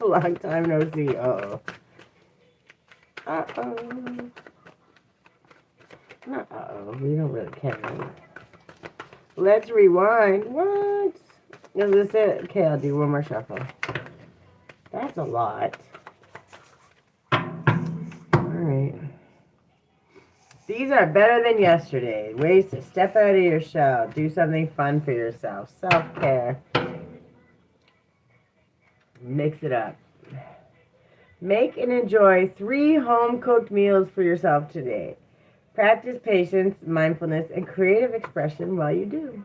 Long time no see. Uh-oh. Uh-oh. Not uh-oh. We don't really care. Let's rewind. What? Is this it? Okay, I'll do one more shuffle. That's a lot. Alright. These are better than yesterday. Ways to step out of your shell. Do something fun for yourself. Self-care. Mix it up. Make and enjoy 3 home-cooked meals for yourself today. Practice patience, mindfulness, and creative expression while you do.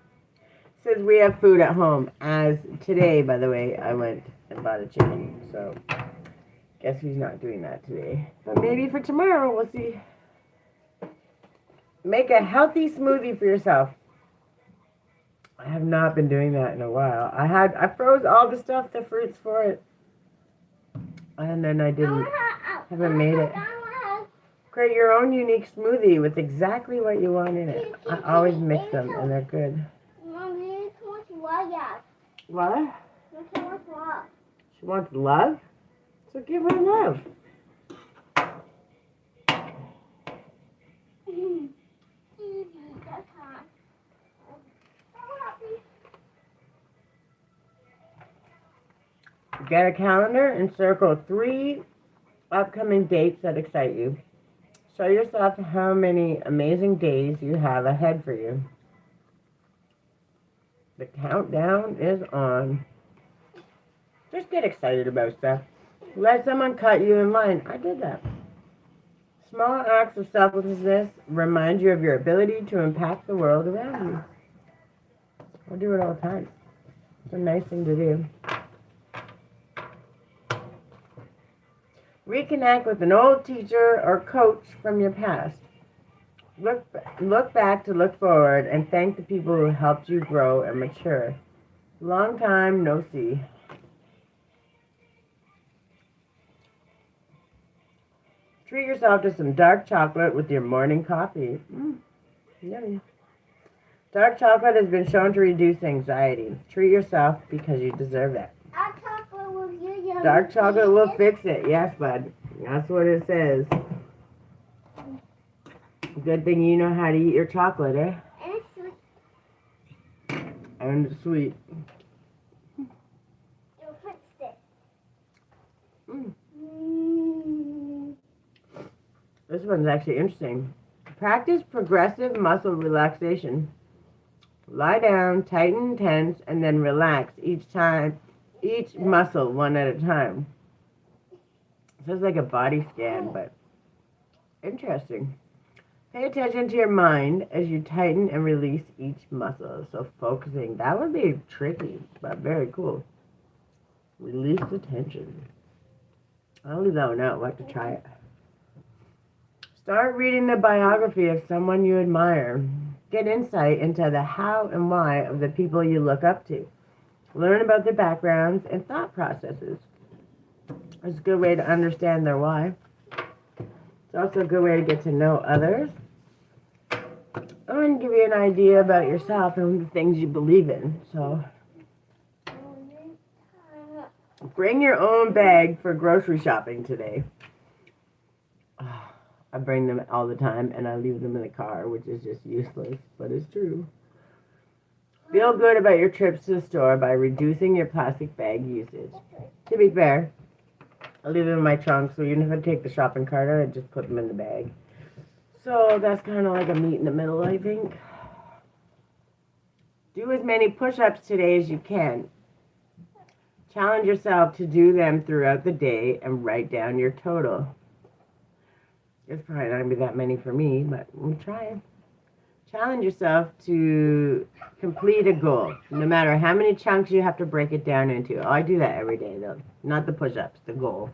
Says we have food at home. As today, by the way, I went and bought a chicken. So, guess he's not doing that today. But maybe for tomorrow, we'll see. Make a healthy smoothie for yourself. I have not been doing that in a while. I froze all the stuff, the fruits for it. And then I haven't made it. Create your own unique smoothie with exactly what you want in it. I always mix them and they're good. What? She wants love? So give her love. Get a calendar and circle 3 upcoming dates that excite you. Show yourself how many amazing days you have ahead for you. The countdown is on. Just get excited about stuff. Let someone cut you in line. I did that. Small acts of selflessness remind you of your ability to impact the world around you. I do it all the time. It's a nice thing to do. Reconnect with an old teacher or coach from your past. Look back to look forward and thank the people who helped you grow and mature. Long time no see. Treat yourself to some dark chocolate with your morning coffee. Yummy. Dark chocolate has been shown to reduce anxiety. Treat yourself because you deserve it. Dark chocolate will fix it. Yes, bud. That's what it says. Good thing you know how to eat your chocolate, eh? And it's sweet. This one's actually interesting. Practice progressive muscle relaxation. Lie down, tighten, tense, and then relax each muscle one at a time. So it's like a body scan, but interesting. Pay attention to your mind as you tighten and release each muscle. So focusing, that would be tricky, but very cool. Release the tension. I'll leave that one out. I'll have to try it. Start reading the biography of someone you admire. Get insight into the how and why of the people you look up to. Learn about their backgrounds and thought processes. It's a good way to understand their why. It's also a good way to get to know others. And give you an idea about yourself and the things you believe in. So, bring your own bag for grocery shopping today. I bring them all the time and I leave them in the car, which is just useless, but it's true. Feel good about your trips to the store by reducing your plastic bag usage. To be fair, I leave them in my trunk, so even if I take the shopping cart out, I just put them in the bag. So that's kind of like a meet in the middle, I think. Do as many push-ups today as you can. Challenge yourself to do them throughout the day and write down your total. It's probably not going to be that many for me, but we'll try. Challenge yourself to complete a goal, no matter how many chunks you have to break it down into. Oh, I do that every day, though. Not the push-ups, the goal.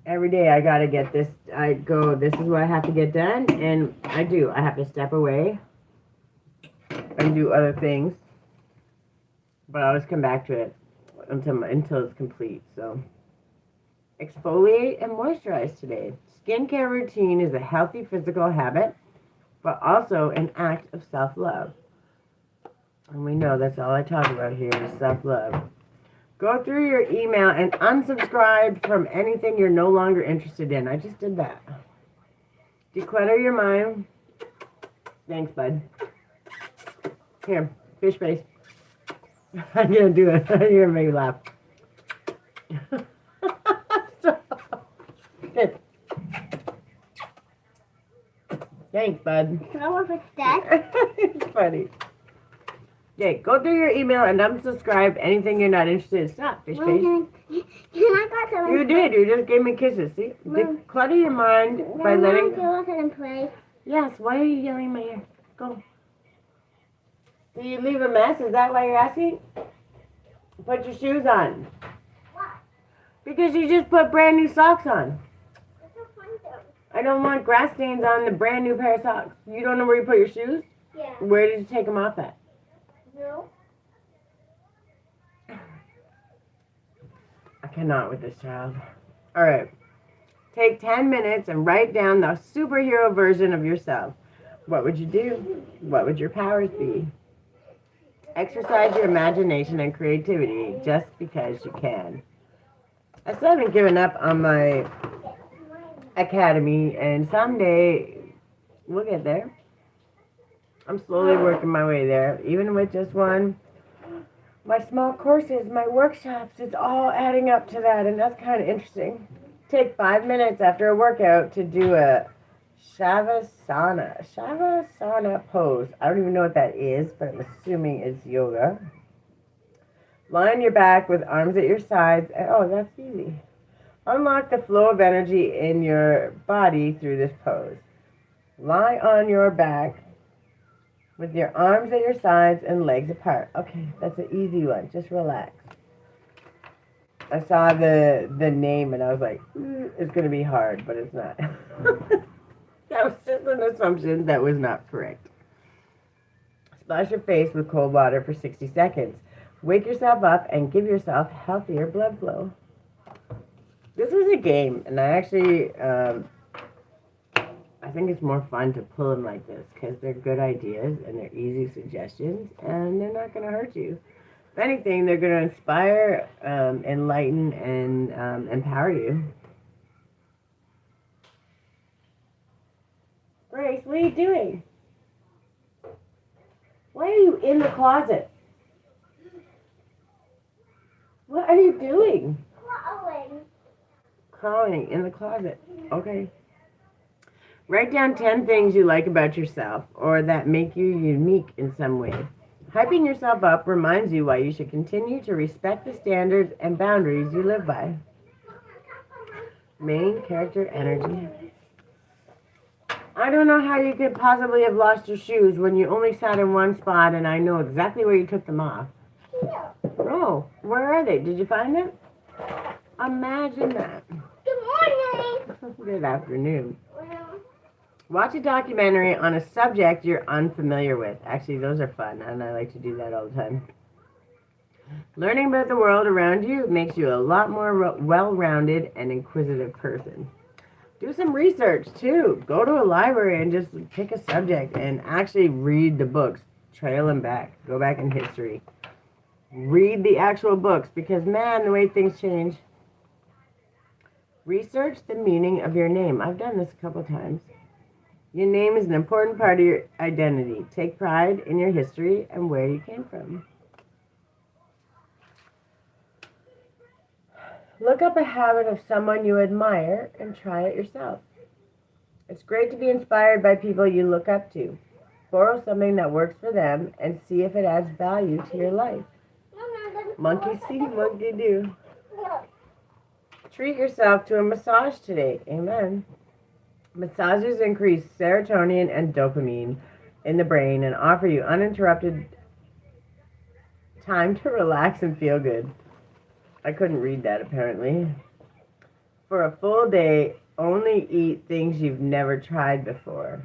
Every day I got to get this. I go, this is what I have to get done, and I do. I have to step away and do other things, but I always come back to it until it's complete. So, exfoliate and moisturize today. Skincare routine is a healthy physical habit, but also an act of self-love. And we know that's all I talk about here is self-love. Go through your email and unsubscribe from anything you're no longer interested in. I just did that. Declutter your mind. Thanks, bud. Here, fish face. I'm going to do it. You're going to make me laugh. Good. Thanks, bud. What's that? It's funny. Okay, go through your email and unsubscribe anything you're not interested in. Stop, fish face. Can I got some? You did. You just gave me kisses. See? Declutter your mind by letting... Go look at and play. Yes, why are you yelling in my ear? Go. Do you leave a mess? Is that why you're asking? Put your shoes on. What? Because you just put brand new socks on. That's so fun though. I don't want grass stains on the brand new pair of socks. You don't know where you put your shoes? Yeah. Where did you take them off at? No. I cannot with this child. All right. Take 10 minutes and write down the superhero version of yourself. What would you do? What would your powers be? Exercise your imagination and creativity just because you can. I still haven't given up on my academy, and someday we'll get there. I'm slowly working my way there, even with just one. My small courses, my workshops, it's all adding up to that, and that's kind of interesting. Take 5 minutes after a workout to do a Shavasana pose. I don't even know what that is, but I'm assuming it's yoga. Lie on your back with arms at your sides. Oh, that's easy. Unlock the flow of energy in your body through this pose. Lie on your back with your arms at your sides and legs apart. Okay, that's an easy one. Just relax. I saw the name and I was like, it's going to be hard, but it's not. That was just an assumption that was not correct. Splash your face with cold water for 60 seconds. Wake yourself up and give yourself healthier blood flow. This is a game, and I actually, I think it's more fun to pull them like this because they're good ideas and they're easy suggestions and they're not going to hurt you. If anything, they're going to inspire, enlighten, and empower you. Grace, what are you doing? Why are you in the closet? What are you doing? Crawling in the closet. Okay. Write down 10 things you like about yourself or that make you unique in some way. Hyping yourself up reminds you why you should continue to respect the standards and boundaries you live by. Main character energy. I don't know how you could possibly have lost your shoes when you only sat in one spot and I know exactly where you took them off. Oh, where are they? Did you find them? Imagine that. Good morning. Good afternoon. Watch a documentary on a subject you're unfamiliar with. Actually, those are fun, and I like to do that all the time. Learning about the world around you makes you a lot more well-rounded and inquisitive person. Do some research too. Go to a library and just pick a subject and actually read the books. Trail them back. Go back in history. Read the actual books because, man, the way things change. Research the meaning of your name. I've done this a couple times. Your name is an important part of your identity. Take pride in your history and where you came from. Look up a habit of someone you admire and try it yourself. It's great to be inspired by people you look up to. Borrow something that works for them and see if it adds value to your life. Monkey see, monkey do. Treat yourself to a massage today. Amen. Massages increase serotonin and dopamine in the brain and offer you uninterrupted time to relax and feel good. I couldn't read that apparently. For a full day, only eat things you've never tried before.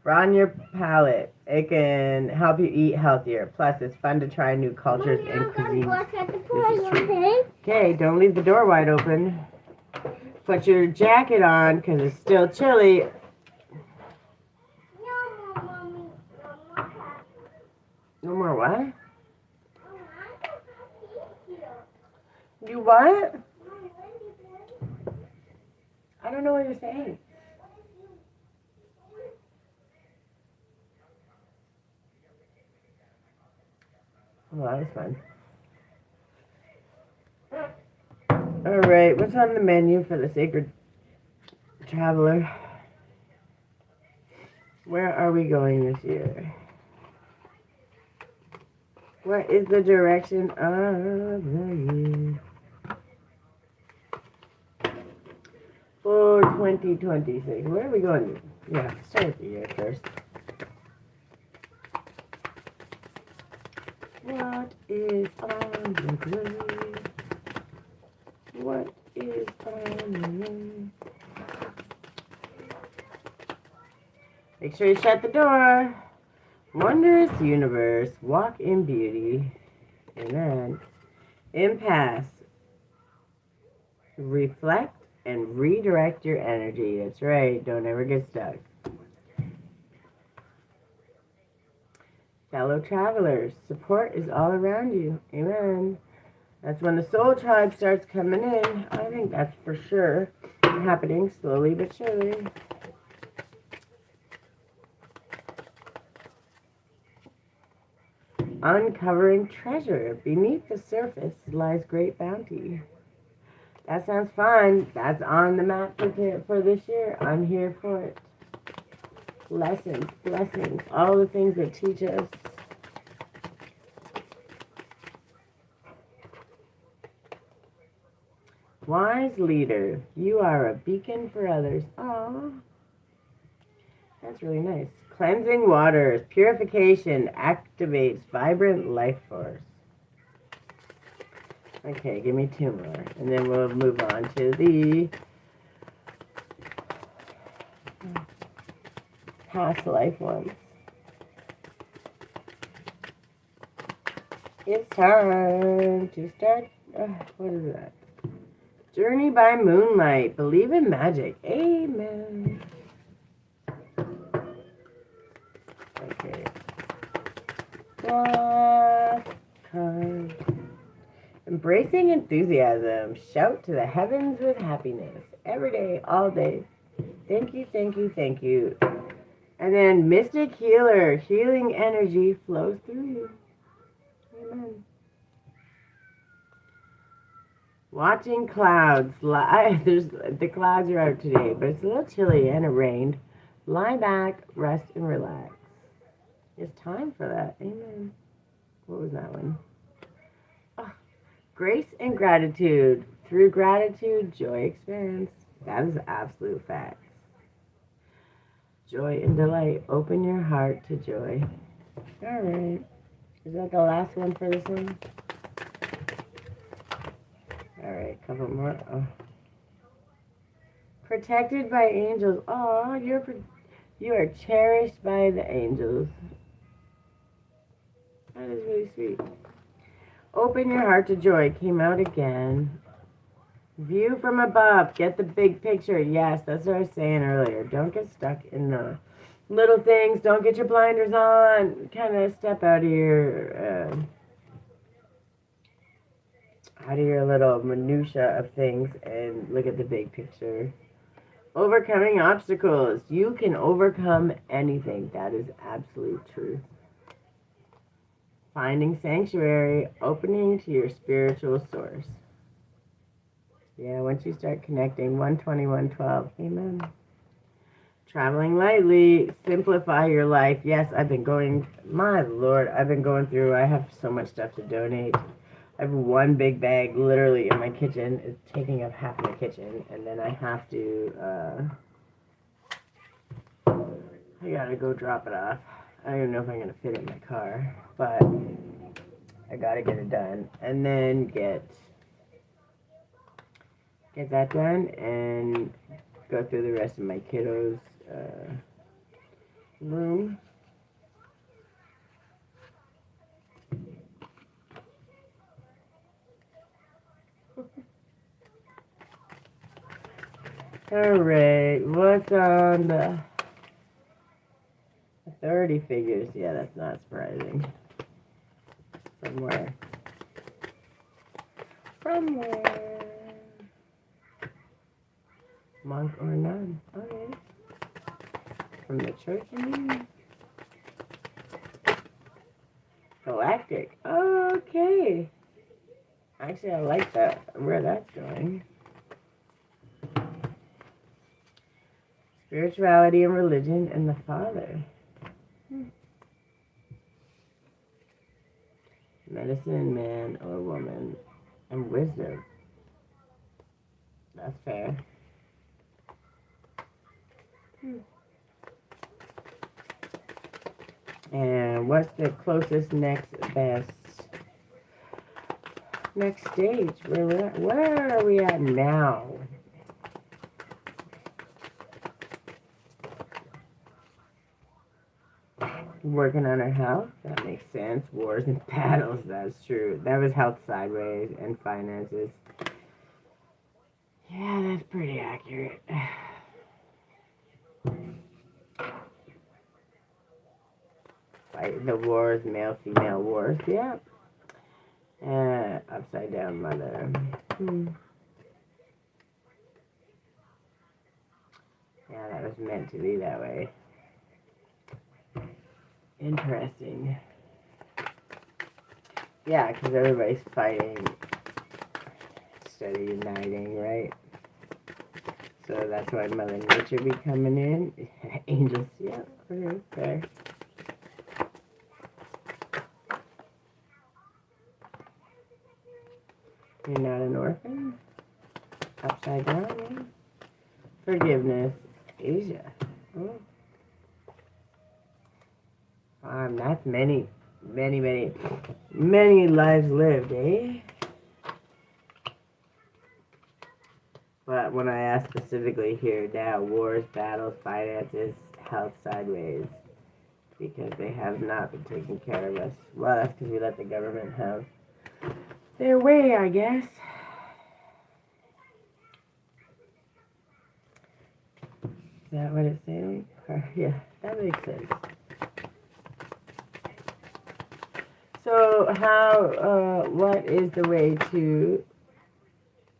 Broaden your palate. It can help you eat healthier. Plus, it's fun to try new cultures and cuisines. Okay, don't leave the door wide open. Put your jacket on because it's still chilly. No more what? You what? I don't know what you're saying. Oh, that was fun. All right, what's on the menu for the Sacred Traveler? Where are we going this year? What is the direction of the year? For 2026. Where are we going? Yeah, start with the year first. What is on the way? What is on the way? Make sure you shut the door. Wondrous universe, walk in beauty. Amen. Impasse. Reflect and redirect your energy. That's right. Don't ever get stuck. Fellow travelers, support is all around you. Amen. That's when the soul tribe starts coming in. I think that's for sure happening slowly but surely. Uncovering treasure. Beneath the surface lies great bounty. That sounds fun. That's on the map for this year. I'm here for it. Lessons, blessings, all the things that teach us. Wise leader, you are a beacon for others. Oh, that's really nice. Cleansing waters, purification activates vibrant life force. Okay, give me two more, and then we'll move on to the past life ones. It's time to start. What is that? Journey by moonlight. Believe in magic. Amen. Okay. Last card. Embracing enthusiasm. Shout to the heavens with happiness. Every day, all day. Thank you, thank you, thank you. And then mystic healer. Healing energy flows through you. Amen. Watching clouds. The clouds are out today, but it's a little chilly and it rained. Lie back, rest, and relax. It's time for that. Amen. What was that one? Oh, grace and gratitude. Through gratitude, joy expands. That is absolute facts. Joy and delight. Open your heart to joy. All right. Is that the last one for this one? All right, couple more. Oh. Protected by angels. Oh, you are cherished by the angels. That is really sweet. Open your heart to joy came out again. View from above. Get the big picture. Yes, that's what I was saying earlier. Don't get stuck in the little things. Don't get your blinders on. Kind of step out of your little minutia of things and look at the big picture. Overcoming obstacles. You can overcome anything. That is absolute truth. Finding sanctuary. Opening to your spiritual source. Yeah, once you start connecting, 121:12. Amen. Traveling lightly, simplify your life. Yes, my Lord, I've been going through, I have so much stuff to donate. I have one big bag literally in my kitchen. It's taking up half my kitchen. And then I have to, I gotta go drop it off. I don't even know if I'm going to fit it in my car. But I gotta get it done. And then get that done and go through the rest of my kiddos' room. Alright, what's on the authority figures? Yeah, that's not surprising. Somewhere. Monk or nun. Okay. From the church, you mean? Galactic. Okay. Actually, I like that. Where that's going. Spirituality and religion and the Father. Medicine, man or woman. And wisdom. That's fair. And what's the closest next stage? Where are we at now? Working on our health? That makes sense. Wars and battles, that's true. That was health sideways and finances. Yeah, that's pretty accurate. Fight the wars, male-female wars, yeah. Upside down mother. Yeah, that was meant to be that way. Interesting. Yeah, because everybody's fighting instead of uniting, right? So that's why Mother Nature be coming in. Angels, yeah, okay, fair. You're not an orphan? Upside down, yeah. Forgiveness. Asia. Oh. That's many lives lived, eh? But when I ask specifically here now, wars, battles, finances, health sideways, because they have not been taking care of us. Well, that's because we let the government have their way, I guess. Is that what it's saying? Yeah, that makes sense. So what is the way to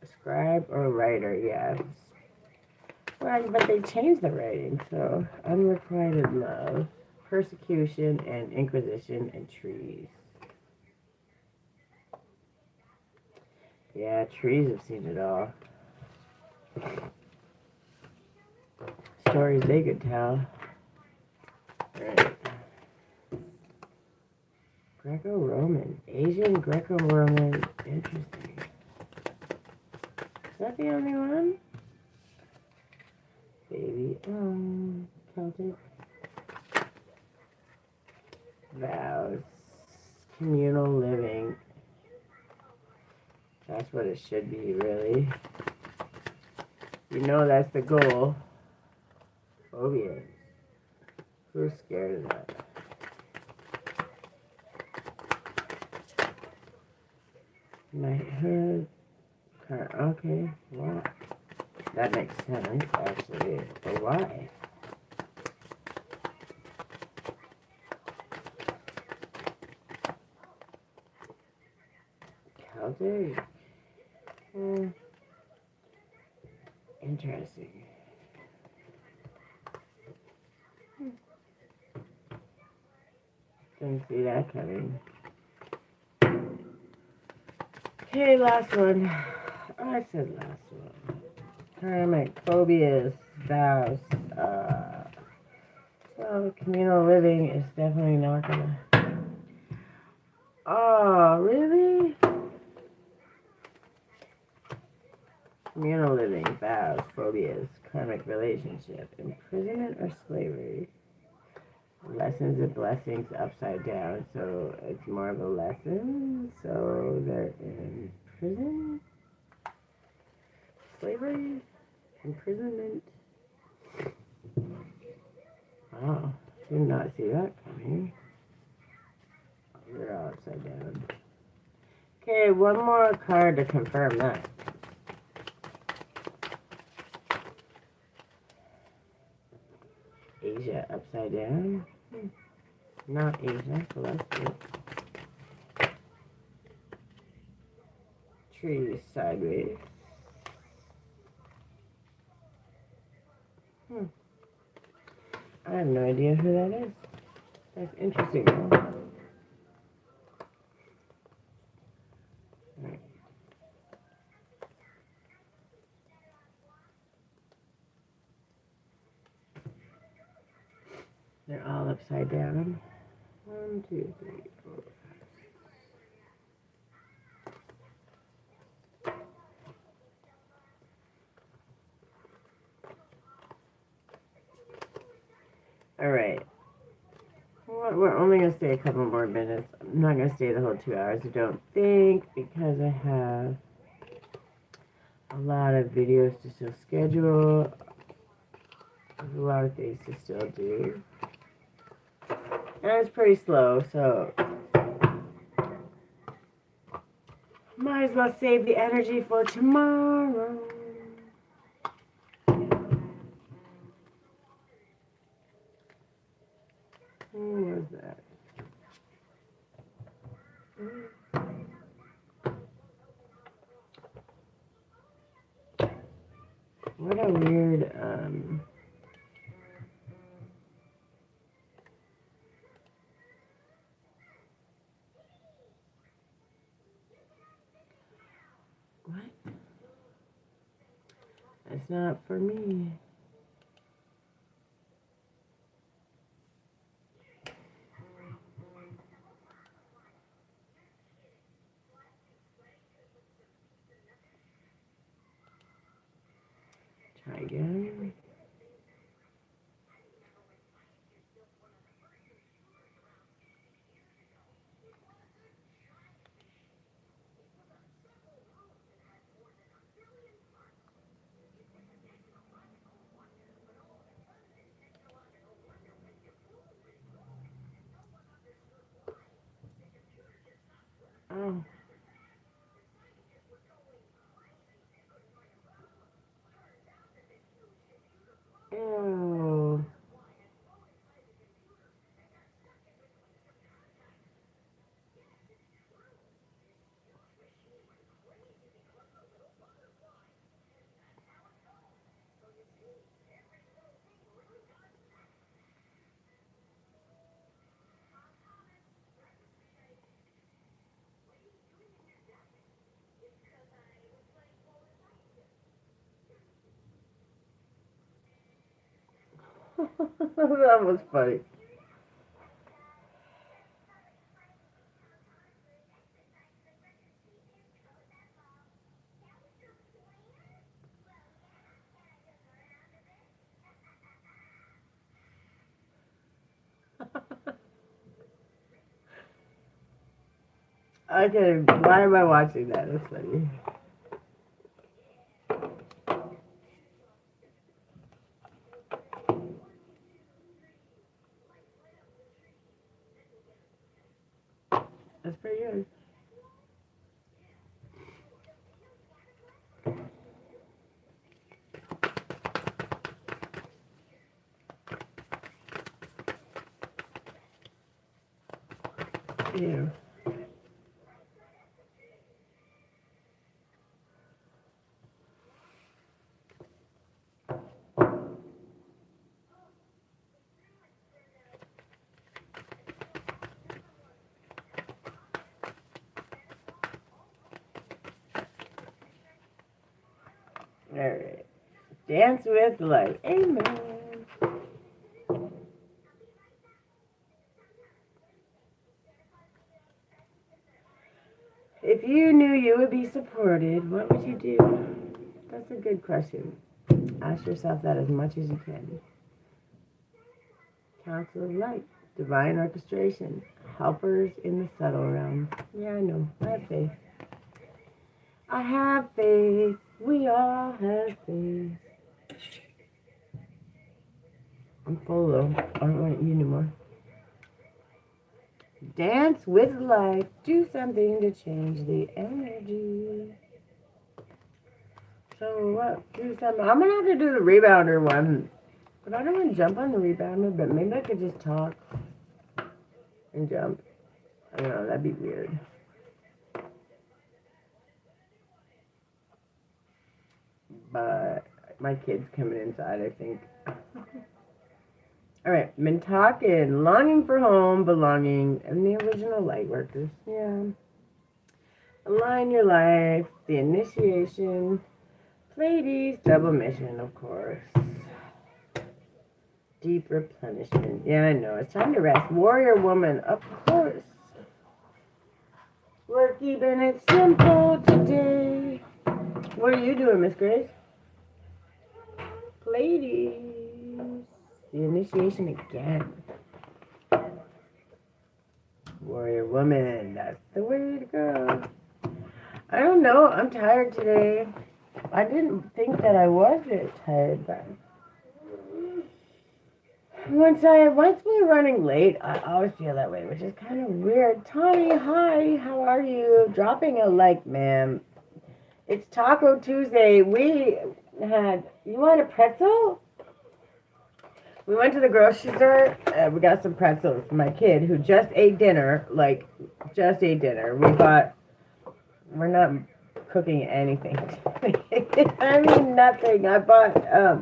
scribe or writer? Yes. Well, but they changed the writing, so unrequited love, persecution and inquisition and trees. Yeah, trees have seen it all. Stories they could tell. Right. Greco-Roman. Asian Greco-Roman. Interesting. Is that the only one? Baby. Celtic. Vows. Communal living. That's what it should be, really. You know that's the goal. Phobias. Who's scared of that? Knighthood. Okay, wow. That makes sense, actually. But why? Celtic. Interesting. Didn't see that coming. Okay, last one. I said last one. Karmic phobias, vows. Well, communal living is definitely not gonna. Oh, really? Communal living, vows, phobias, karmic relationship, imprisonment or slavery. Lessons and blessings upside down, so it's more of a lesson. So they're in prison, slavery, imprisonment. Wow, did not see that coming. They're all upside down. Okay, one more card to confirm that. Asia upside down. Not Asia, celestial. Trees sideways. I have no idea who that is. That's interesting though. Right. They're all upside down. 1, 2, 3, 4. All right. Well, we're only going to stay a couple more minutes. I'm not going to stay the whole 2 hours, I don't think, because I have a lot of videos to still schedule. There's a lot of things to still do. And it's pretty slow, so might as well save the energy for tomorrow. Who was that? What a weird, what? That's not for me. Try again. Oh. Ew. That was funny. Okay, why am I watching that? That's funny. That's pretty good. Ew. Alright. Dance with life. Amen. If you knew you would be supported, what would you do? That's a good question. Ask yourself that as much as you can. Council of Light. Divine orchestration. Helpers in the subtle realm. Yeah, I know. I have faith. I have faith. We all have faith. I'm full though. I don't want to eat anymore. Dance with life. Do something to change the energy. So what? Do something. I'm gonna have to do the rebounder one. But I don't want to jump on the rebounder, but maybe I could just talk and jump. I don't know, that'd be weird. But my kid's coming inside, I think. All right, been talking, longing for home, belonging, and the original light workers. Yeah. Align your life, the initiation, Pleiades, double mission, of course. Deep replenishment. Yeah, I know. It's time to rest. Warrior woman, of course. We're keeping it simple today. What are you doing, Miss Grace? Pleiades. The initiation again. Warrior woman. That's the way to go. I don't know. I'm tired today. I didn't think that I was very tired, but once we're running late, I always feel that way, which is kind of weird. Tommy, hi. How are you? Dropping a like, ma'am. It's Taco Tuesday. You want a pretzel? We went to the grocery store. We got some pretzels. My kid, who just ate dinner, we're not cooking anything. I mean, nothing. I bought a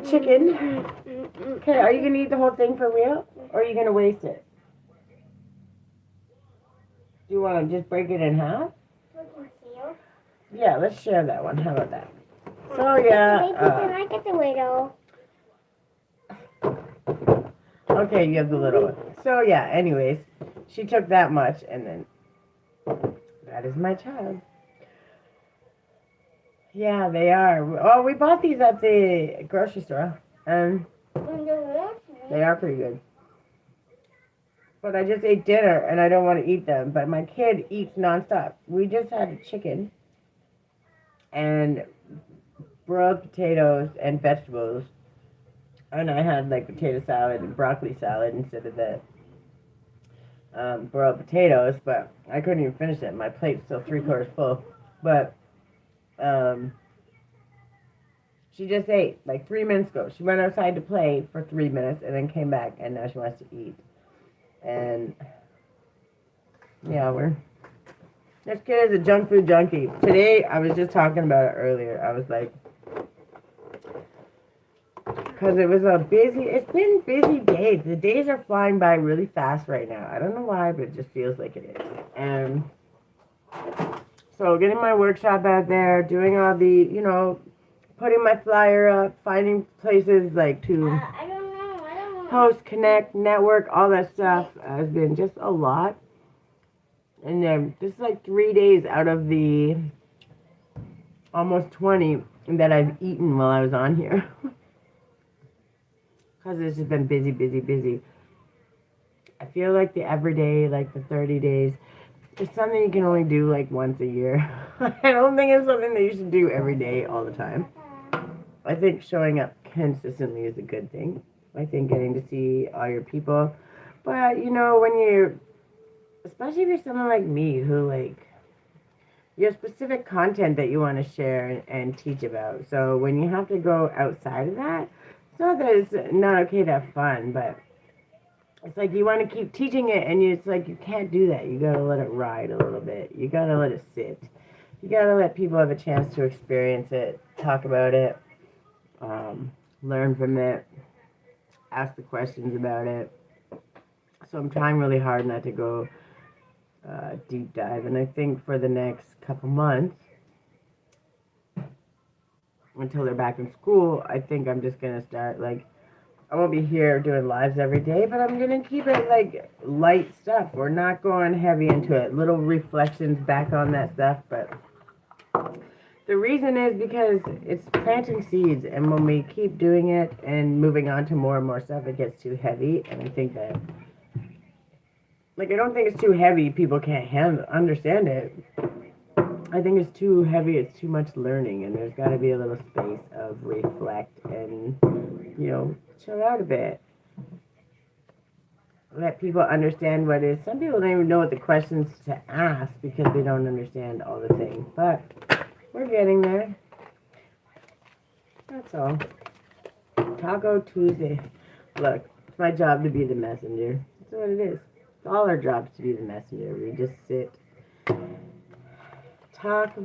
chicken. Okay, are you going to eat the whole thing for real? Or are you going to waste it? Do you want to just break it in half? Yeah, let's share that one. How about that? So, yeah. Can I get the widow? Okay, you have the little one. So, yeah, anyways, she took that much, and then that is my child. Yeah, they are. Oh, we bought these at the grocery store, and they are pretty good. But I just ate dinner, and I don't want to eat them. But my kid eats nonstop. We just had chicken and broiled potatoes and vegetables. And I had like potato salad and broccoli salad instead of the broiled potatoes. But I couldn't even finish it. My plate's still 3/4 full. But she just ate like 3 minutes ago. She went outside to play for 3 minutes and then came back, and now she wants to eat. And yeah, this kid is a junk food junkie. Today, I was just talking about it earlier. I was like, because it's been busy days. The days are flying by really fast right now. I don't know why, but it just feels like it is. And so getting my workshop out there, doing all the, putting my flyer up, finding places like to host, connect, network, all that stuff has been just a lot. And then just like 3 days out of the almost 20 that I've eaten while I was on here. Because it's just been busy, busy, busy. I feel like the everyday, like the 30 days, is something you can only do like once a year. I don't think it's something that you should do every day, all the time. I think showing up consistently is a good thing. I think getting to see all your people. But, especially if you're someone like me who, you have specific content that you want to share and teach about. So when you have to go outside of that, it's not that it's not okay to have fun, but it's like you want to keep teaching it, and it's like you can't do that. You got to let it ride a little bit. You got to let it sit. You got to let people have a chance to experience it, talk about it, learn from it, ask the questions about it. So I'm trying really hard not to go deep dive. And I think for the next couple months, until they're back in school, I think I'm just going to start, like, I won't be here doing lives every day, but I'm going to keep it, like, light stuff. We're not going heavy into it. Little reflections back on that stuff, but the reason is because it's planting seeds, and when we keep doing it and moving on to more and more stuff, it gets too heavy, and I think that, like, I don't think it's too heavy, people can't understand it. I think it's too heavy, it's too much learning, and there's got to be a little space of reflect and, chill out a bit. Let people understand what it is. Some people don't even know what the questions to ask because they don't understand all the things, but we're getting there. That's all. Taco Tuesday. Look, it's my job to be the messenger. That's what it is. It's all our jobs to be the messenger. We just sit, talk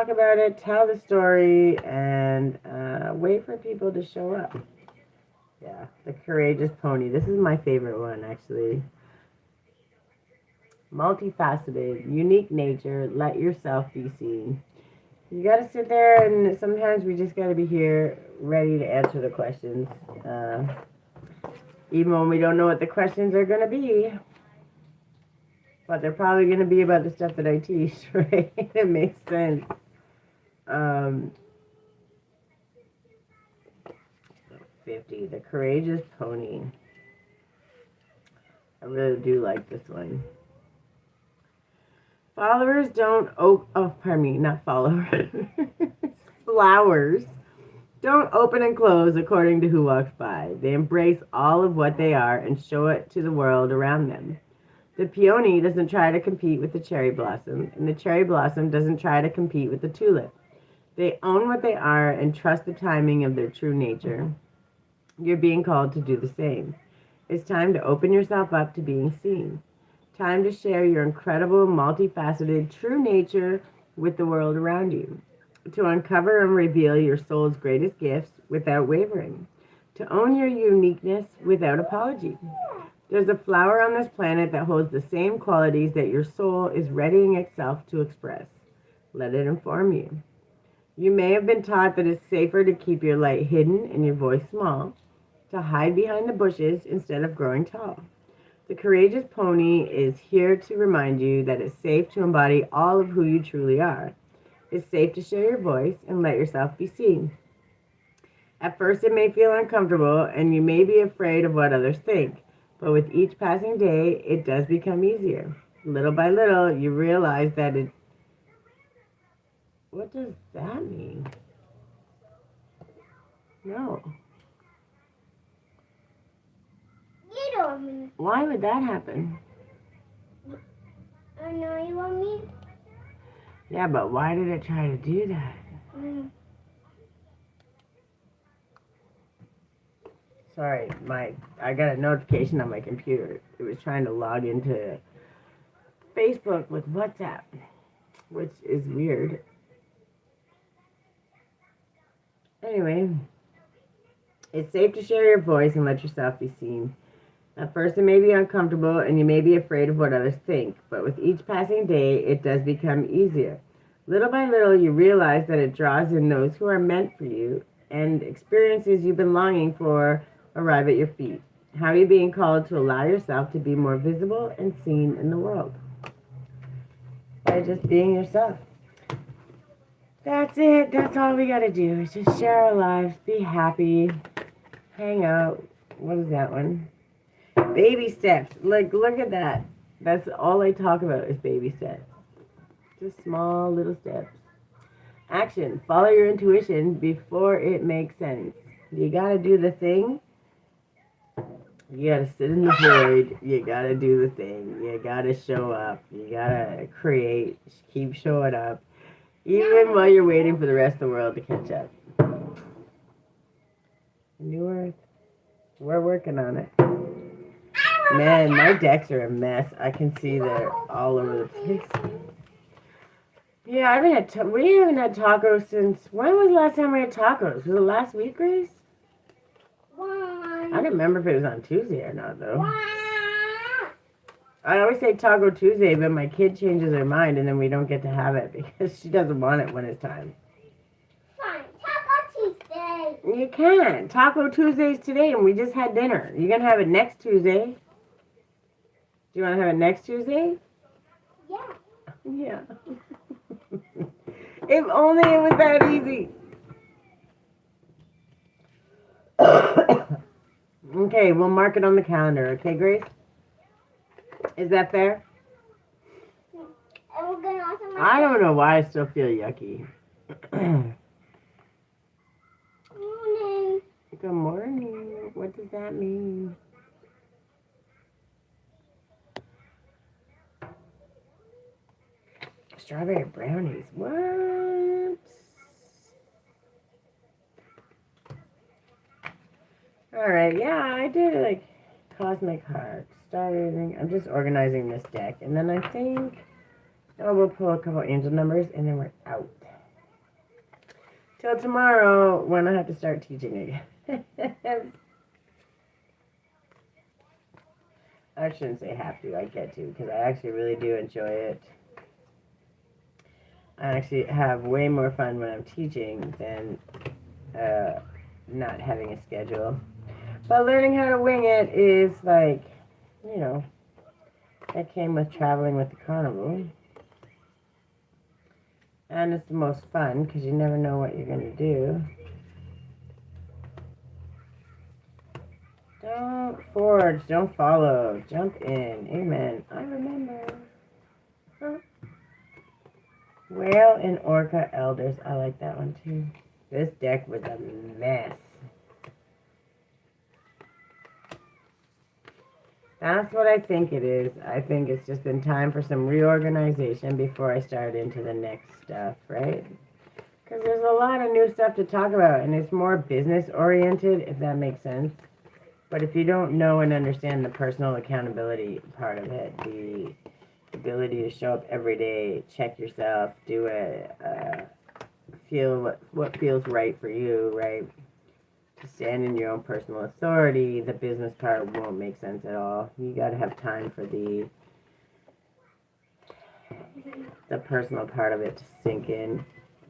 about it, tell the story, and wait for people to show up. Yeah, the courageous pony. This is my favorite one, actually. Multifaceted, unique nature, let yourself be seen. You gotta sit there, and sometimes we just gotta be here ready to answer the questions. Even when we don't know what the questions are gonna be. But they're probably gonna be about the stuff that I teach, right? It makes sense. 50, the courageous pony. I really do like this one. Followers don't not followers. Flowers don't open and close according to who walks by. They embrace all of what they are and show it to the world around them. The peony doesn't try to compete with the cherry blossom, and the cherry blossom doesn't try to compete with the tulip. They own what they are and trust the timing of their true nature. You're being called to do the same. It's time to open yourself up to being seen. Time to share your incredible, multifaceted, true nature with the world around you. To uncover and reveal your soul's greatest gifts without wavering. To own your uniqueness without apology. There's a flower on this planet that holds the same qualities that your soul is readying itself to express. Let it inform you. You may have been taught that it's safer to keep your light hidden and your voice small, to hide behind the bushes instead of growing tall. The courageous pony is here to remind you that it's safe to embody all of who you truly are. It's safe to share your voice and let yourself be seen. At first, it may feel uncomfortable, and you may be afraid of what others think, but with each passing day, it does become easier. Little by little, you realize that it... What does that mean? No. You don't mean. Why would that happen? I know you want me. Yeah, but why did it try to do that? Sorry, I got a notification on my computer. It was trying to log into Facebook with WhatsApp, which is weird. Anyway, it's safe to share your voice and let yourself be seen. At first, it may be uncomfortable and you may be afraid of what others think, but with each passing day, it does become easier. Little by little, you realize that it draws in those who are meant for you, and experiences you've been longing for arrive at your feet. How are you being called to allow yourself to be more visible and seen in the world? By just being yourself. That's it. That's all we gotta do is just share our lives, be happy, hang out. What is that one? Baby steps. Look at that. That's all I talk about is baby steps. Just small little steps. Action. Follow your intuition before it makes sense. You gotta do the thing. You gotta sit in the void. You gotta do the thing. You gotta show up. You gotta create. Keep showing up. Even while you're waiting for the rest of the world to catch up. New Earth. We're working on it. Man, my decks are a mess. I can see they're all over the place. Yeah, I haven't had we haven't had tacos since, when was the last time we had tacos? Was it last week, Grace? I don't remember if it was on Tuesday or not, though. I always say Taco Tuesday, but my kid changes her mind and then we don't get to have it because she doesn't want it when it's time. Fine, Taco Tuesday. You can't. Taco Tuesday's today and we just had dinner. You're going to have it next Tuesday. Do you want to have it next Tuesday? Yeah. Yeah. If only it was that easy. Okay, we'll mark it on the calendar. Okay, Grace? Is that fair? And we're gonna also I don't know why I still feel yucky. morning. Good morning. What does that mean? Strawberry brownies. What? Alright, yeah, I did like cosmic heart. Starting. I'm just organizing this deck. And then I think we'll pull a couple angel numbers and then we're out. Till tomorrow when I have to start teaching again. I shouldn't say have to, I get to, because I actually really do enjoy it. I actually have way more fun when I'm teaching than not having a schedule. But learning how to wing it is like, you know, that came with traveling with the carnival. And it's the most fun because you never know what you're going to do. Don't forge, don't follow, jump in. Amen. I remember. Huh. Whale and Orca Elders. I like that one too. This deck was a mess. That's what I think it is. I think it's just been time for some reorganization before I start into the next stuff, right? Because there's a lot of new stuff to talk about, and it's more business-oriented, if that makes sense. But if you don't know and understand the personal accountability part of it, the ability to show up every day, check yourself, do it, feel what feels right for you, right? To stand in your own personal authority, the business part won't make sense at all. You got to have time for the personal part of it to sink in,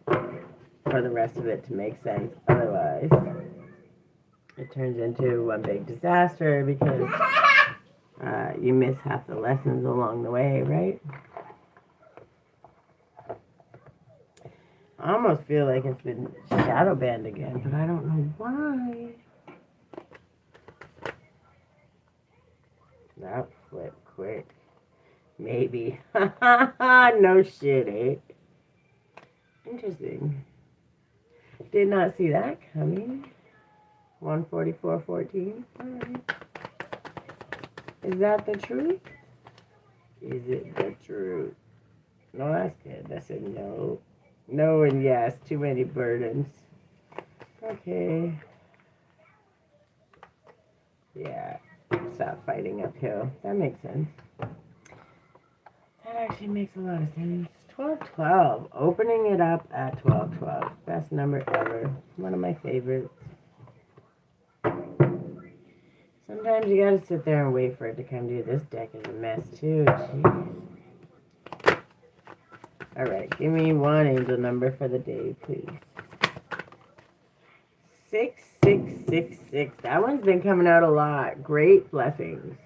for the rest of it to make sense. Otherwise, it turns into one big disaster because you miss half the lessons along the way, right? I almost feel like it's been shadow banned again, but I don't know why. That flipped quick. Maybe. No shit, eh? Interesting. Did not see that coming. 144.14. Alright. Is that the truth? Is it the truth? No, that's good. That's a no. No and yes. Too many burdens. Okay. Yeah. Stop fighting uphill. That makes sense. That actually makes a lot of sense. 12-12. Opening it up at 12-12. Best number ever. One of my favorites. Sometimes you gotta sit there and wait for it to come to you. This deck is a mess too. Jeez. Alright, give me one angel number for the day, please. 6666. That one's been coming out a lot. Great blessings.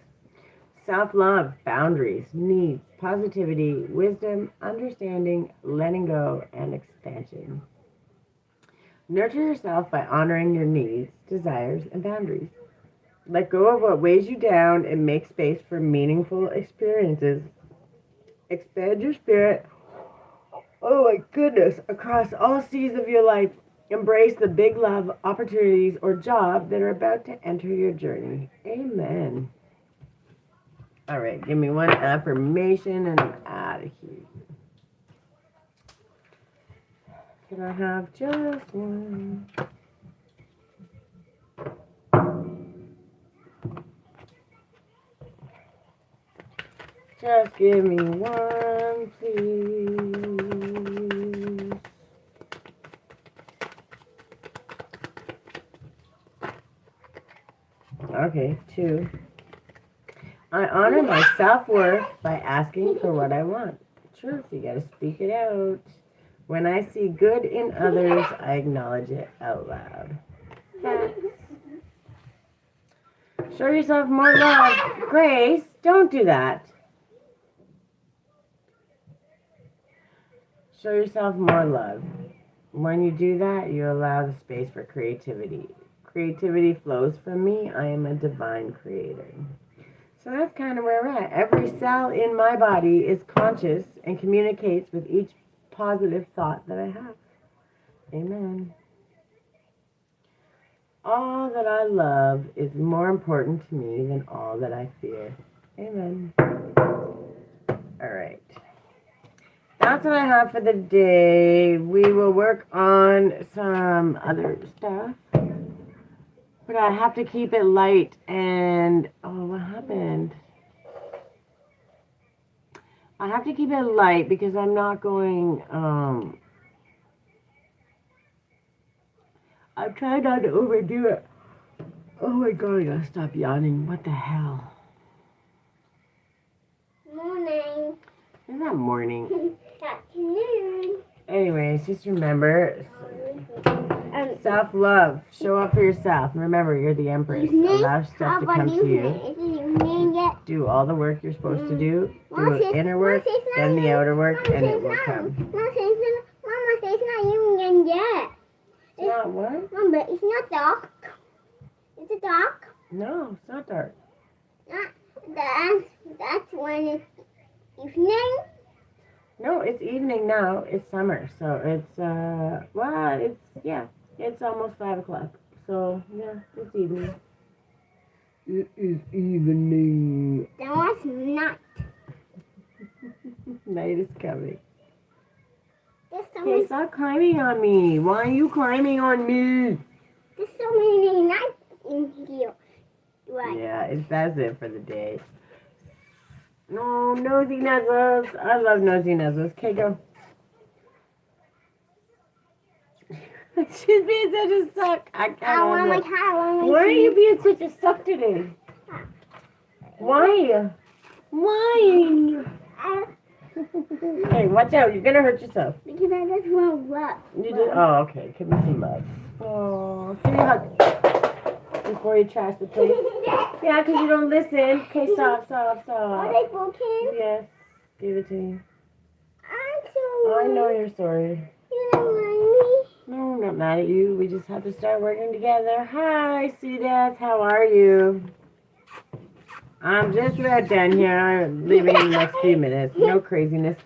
Self-love, boundaries, needs, positivity, wisdom, understanding, letting go, and expansion. Nurture yourself by honoring your needs, desires, and boundaries. Let go of what weighs you down and make space for meaningful experiences. Expand your spirit. Oh my goodness, across all seas of your life. Embrace the big love, opportunities, or job that are about to enter your journey. Amen. All right, give me one affirmation and I'm out of here. Can I have just one? Just give me one, please. Okay, 2. I honor my self-worth by asking for what I want. Truth, you gotta speak it out. When I see good in others, I acknowledge it out loud. Facts. Show yourself more love. Grace, don't do that. Show yourself more love. When you do that, you allow the space for creativity. Creativity flows from me. I am a divine creator. So that's kind of where we're at. Every cell in my body is conscious and communicates with each positive thought that I have. Amen. All that I love is more important to me than all that I fear. Amen. All right. That's what I have for the day. We will work on some other stuff. But I have to keep it light. And, oh, what happened? I have to keep it light because I'm not going, I'm trying not to overdo it. Oh my God, I gotta stop yawning. What the hell? Morning. It's not morning. Afternoon. Anyways, just remember, self-love. Show up for yourself. Remember, you're the empress. Allow stuff to come to you. Is it evening yet? Do all the work you're supposed to do. Do the inner work, then the outer work, and it will come. Mama says it's not evening yet. It's not what? Mama, it's not dark. Is it dark? No, it's not dark. That's when it's evening. No, it's evening now. It's summer, so it's it's almost 5 o'clock. So yeah, it's evening. It is evening. That was night. Night is coming. There's so Okay, many, stop climbing on me. Why are you climbing on me? there's so many nights in here. Right. Yeah, that's it for the day. No, nosy nuzzles. I love nosy nuzzles. Okay, go. She's being such a suck. I can't. I want my handle it. car. Why are you being such a suck today? Why? Why? Hey, watch out. You're going to hurt yourself. Because I just want love. You do? Oh, okay. Give me some love. Oh, give me a hug before you trash the place. Yeah, because you don't listen. Okay, stop. Are they broken? Yes. Give it to you. I'm Oh, sorry. I know you're sorry. You don't mind No, I'm not mad at you. We just have to start working together. Hi, Sudeth. How are you? I'm just right down here. I'm leaving in the next few minutes. No craziness.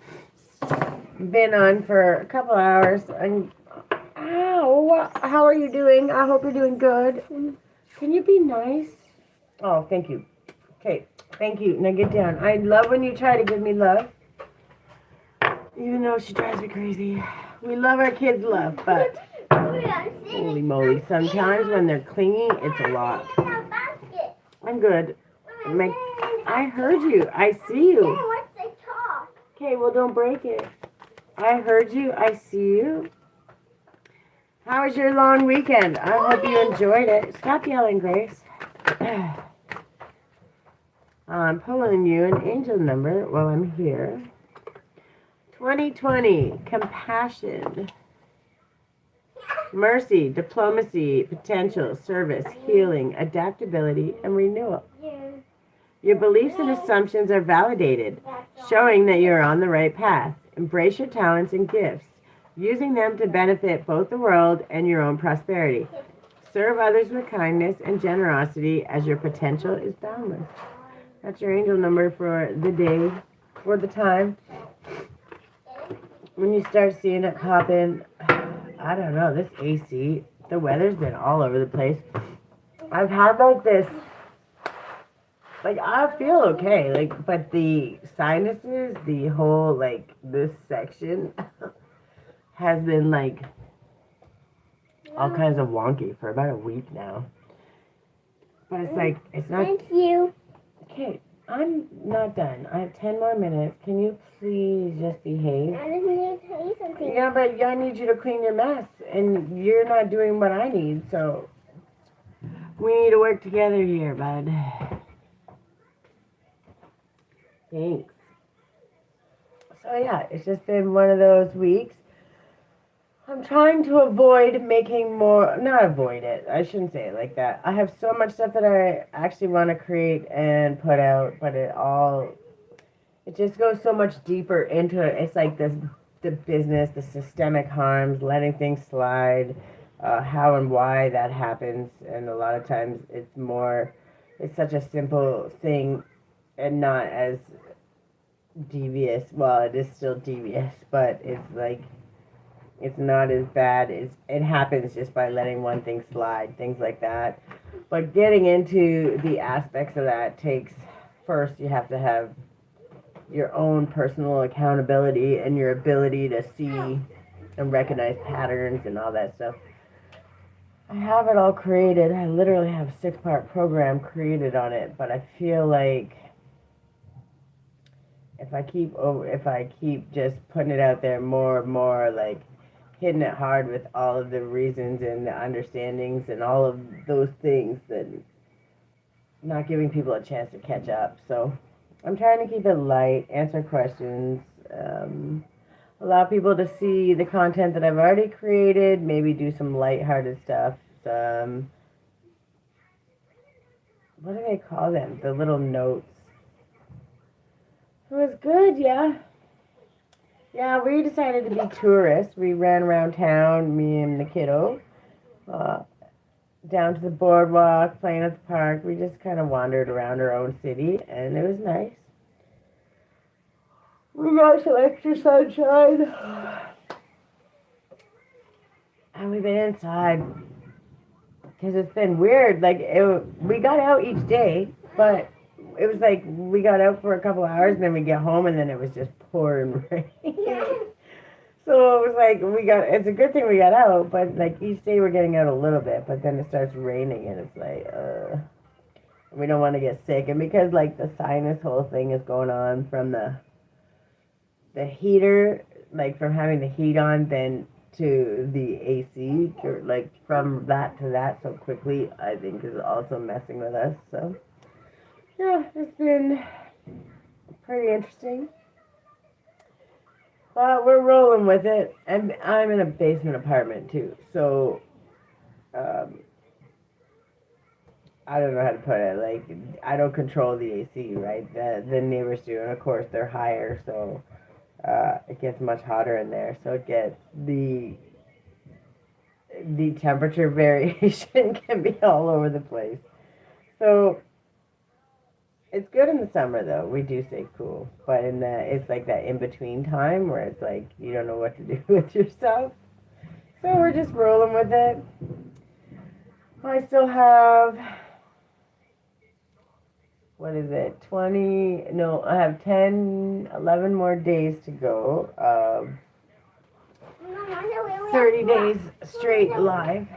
Been on for a couple hours. Ow! How are you doing? I hope you're doing good. Can you be nice? Oh, thank you. Okay, thank you. Now get down. I love when you try to give me love. Even though she drives me crazy. We love our kids' love, but holy moly, sometimes when they're clingy, it's a lot. I'm good. I heard you. I see you. Okay, well, don't break it. I heard you. I see you. How was your long weekend? I hope you enjoyed it. Stop yelling, Grace. I'm pulling you an angel number while I'm here. 2020, compassion, mercy, diplomacy, potential, service, healing, adaptability, and renewal. Your beliefs and assumptions are validated, showing that you're on the right path. Embrace your talents and gifts, using them to benefit both the world and your own prosperity. Serve others with kindness and generosity as your potential is boundless. That's your angel number for the day, for the time. When you start seeing it pop in, I don't know, this AC, the weather's been all over the place. I've had like this, like I feel okay, like, but the sinuses, the whole, like, this section has been like all kinds of wonky for about a week now. But it's like, it's not. Thank you. Okay, I'm not done. I have 10 more minutes. Can you please just behave? I just need to tell you something. Yeah, but I need you to clean your mess, and you're not doing what I need, so we need to work together here, bud. Thanks. So yeah, it's just been one of those weeks. I'm trying to avoid making more, not avoid it, I shouldn't say it like that. I have so much stuff that I actually want to create and put out, but it just goes so much deeper into it. It's like the business, the systemic harms, letting things slide, how and why that happens. And a lot of times it's such a simple thing and not as devious. Well, it is still devious, but it's like, it's not as bad. It happens just by letting one thing slide, things like that. But getting into the aspects of that takes, first you have to have your own personal accountability and your ability to see and recognize patterns and all that stuff. I have it all created. I literally have a 6-part program created on it, but I feel like if I keep just putting it out there more and more, like hitting it hard with all of the reasons and the understandings and all of those things, then not giving people a chance to catch up. So I'm trying to keep it light, answer questions, allow people to see the content that I've already created, maybe do some lighthearted stuff. What do they call them? The little notes. It was good, yeah. Yeah, we decided to be tourists. We ran around town, me and the kiddo, down to the boardwalk, playing at the park. We just kind of wandered around our own city, and it was nice. We got some extra sunshine. And we've been inside because it's been weird. Like, we got out each day, but it was like we got out for a couple hours, and then we get home, and then it was just pouring rain. So it was like it's a good thing we got out, but like each day we're getting out a little bit, but then it starts raining, and it's like, we don't want to get sick. And because like the sinus whole thing is going on from the heater, like from having the heat on, then to the AC, like from that to that so quickly, I think is also messing with us. So yeah, it's been pretty interesting. But we're rolling with it, and I'm in a basement apartment too, so I don't know how to put it. Like, I don't control the AC, right? The neighbors do, and of course they're higher, so it gets much hotter in there. So it gets the temperature variation can be all over the place. So it's good in the summer though. We do stay cool, but it's like that in between time where it's like you don't know what to do with yourself. So we're just rolling with it. I still have, what is it, 20, no, I have 10, 11 more days to go of 30 days straight live.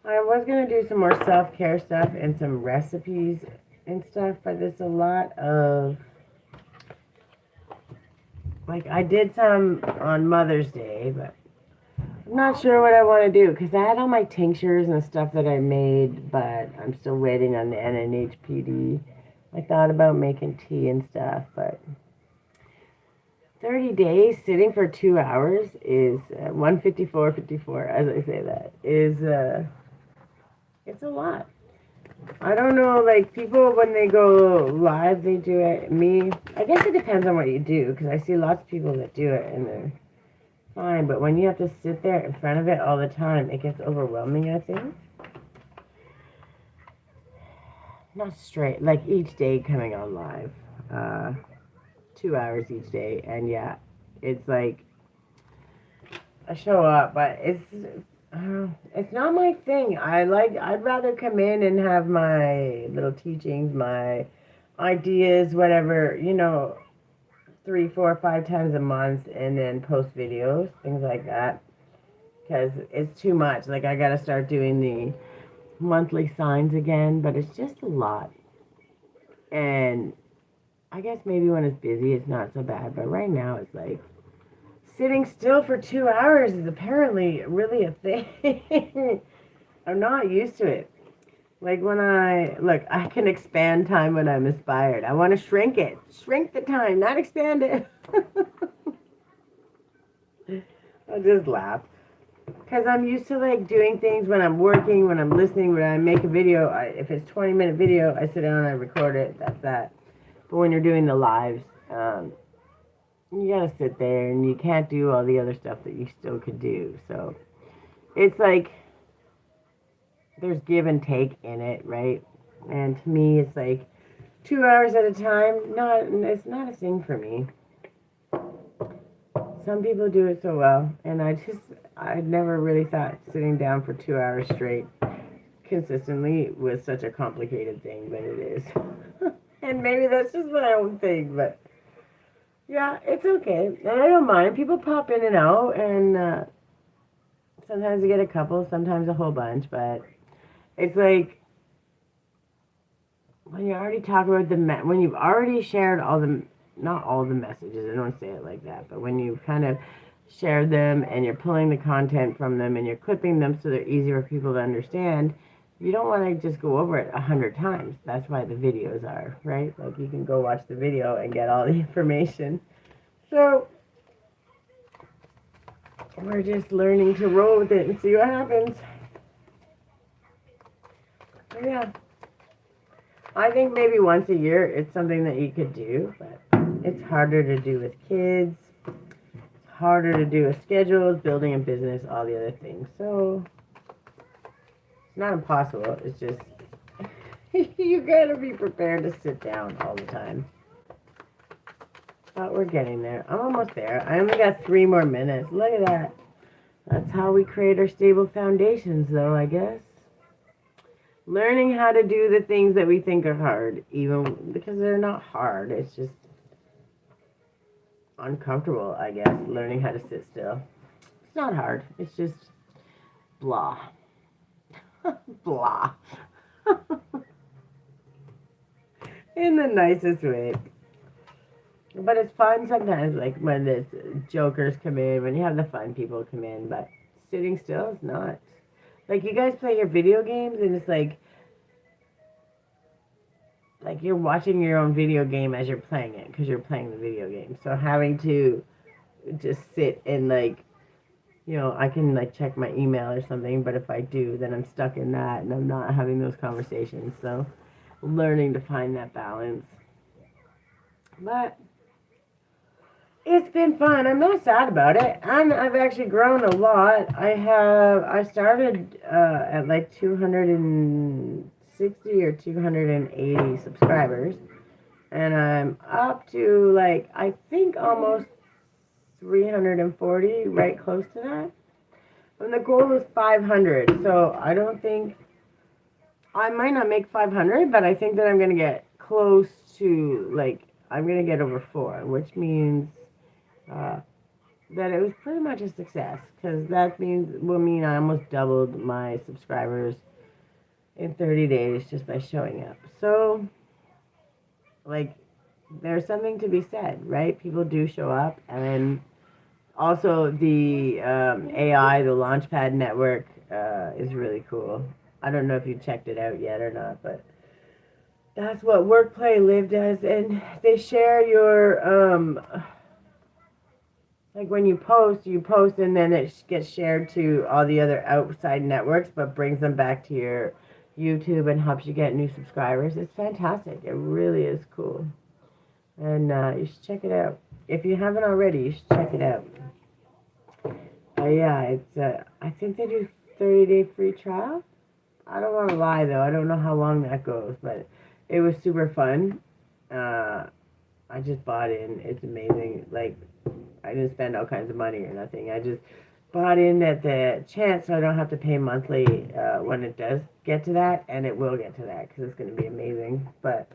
I was going to do some more self-care stuff and some recipes and stuff, but there's a lot of, like, I did some on Mother's Day, but I'm not sure what I want to do because I had all my tinctures and stuff that I made, but I'm still waiting on the NNHPD. I thought about making tea and stuff, but 30 days sitting for 2 hours is 154.54, as I say that, is, it's a lot. I don't know, like, people, when they go live, they do it. Me, I guess it depends on what you do, because I see lots of people that do it, and they're fine, but when you have to sit there in front of it all the time, it gets overwhelming, I think. Not straight, like, each day coming on live. 2 hours each day, and yeah, it's like, I show up, but it's not my thing. I'd rather come in and have my little teachings, my ideas, whatever, 3, 4, 5 times a month, and then post videos, things like that, because it's too much. Like, I gotta start doing the monthly signs again, but it's just a lot. And I guess maybe when it's busy, it's not so bad. But right now, it's like sitting still for 2 hours is apparently really a thing. I'm not used to it. Like when I can expand time when I'm inspired. I want to shrink it. Shrink the time, not expand it. I'll just laugh. Because I'm used to like doing things when I'm working, when I'm listening, when I make a video. If it's 20-minute video, I sit down and I record it. That's that. But when you're doing the lives, you gotta sit there and you can't do all the other stuff that you still could do. So it's like there's give and take in it, right? And to me, it's like 2 hours at a time. It's not a thing for me. Some people do it so well, and I never really thought sitting down for 2 hours straight consistently was such a complicated thing, but it is. And maybe that's just my own thing, but yeah, it's okay. And I don't mind. People pop in and out, and sometimes you get a couple, sometimes a whole bunch, but it's like when you already talk about when you've already shared not all the messages, I don't say it like that, but when you've kind of shared them and you're pulling the content from them and you're clipping them so they're easier for people to understand, you don't want to just go over it 100 times. That's why the videos are, right? Like you can go watch the video and get all the information. So we're just learning to roll with it and see what happens. But yeah. I think maybe once a year it's something that you could do, but it's harder to do with kids. It's harder to do with schedules, building a business, all the other things. So it's not impossible. It's just you gotta be prepared to sit down all the time. But we're getting there. I'm almost there. I only got 3 more minutes. Look at that. That's how we create our stable foundations, though, I guess. Learning how to do the things that we think are hard, even because they're not hard. It's just uncomfortable, I guess, learning how to sit still. It's not hard. It's just blah. Blah. In the nicest way. But it's fun sometimes, like when the jokers come in, when you have the fun people come in, but sitting still is not. Like you guys play your video games and it's like you're watching your own video game as you're playing it because you're playing the video game. So having to just sit and like, I can like check my email or something, but if I do, then I'm stuck in that and I'm not having those conversations. So learning to find that balance. But it's been fun. I'm not sad about it. And I've actually grown a lot. I started at like 260 or 280 subscribers. And I'm up to like, I think almost 340, right close to that. And the goal is 500. So I don't think, I might not make 500, but I think that I'm going to get close to like, I'm going to get over 4, which means that it was pretty much a success, because that will mean I almost doubled my subscribers in 30 days just by showing up. So, like, there's something to be said, right? People do show up, and then also the AI, the Launchpad network, is really cool. I don't know if you checked it out yet or not, but that's what Work, Play, Live does, and they share your like when you post, and then it gets shared to all the other outside networks, but brings them back to your YouTube and helps you get new subscribers. It's fantastic. It really is cool. And you should check it out. If you haven't already, you should check it out. Yeah, it's I think they do 30-day free trial. I don't want to lie, though. I don't know how long that goes, but it was super fun. I just bought in. It's amazing. Like, I didn't spend all kinds of money or nothing. I just bought in at the chance so I don't have to pay monthly when it does get to that, and it will get to that because it's going to be amazing. But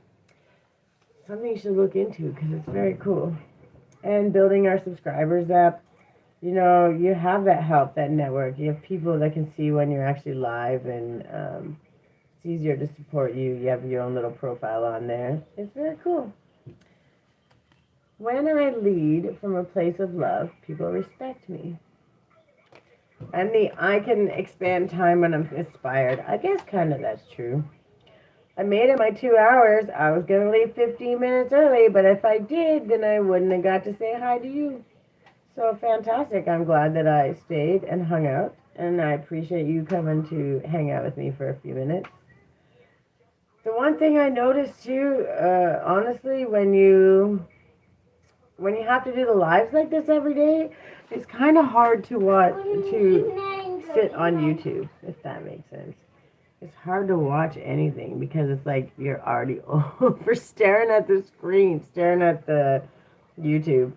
something you should look into because it's very cool. And building our subscribers up, you have that help, that network. You have people that can see when you're actually live and easier to support you. You have your own little profile on there. It's very cool. When I lead from a place of love, people respect me. And I can expand time when I'm inspired. I guess kind of that's true. I made it my 2 hours. I was going to leave 15 minutes early, but if I did, then I wouldn't have got to say hi to you. So fantastic. I'm glad that I stayed and hung out, and I appreciate you coming to hang out with me for a few minutes. The one thing I noticed too, honestly, when you have to do the lives like this every day, it's kind of hard to sit on YouTube, if that makes sense. It's hard to watch anything because it's like you're already over staring at the screen, staring at the YouTube.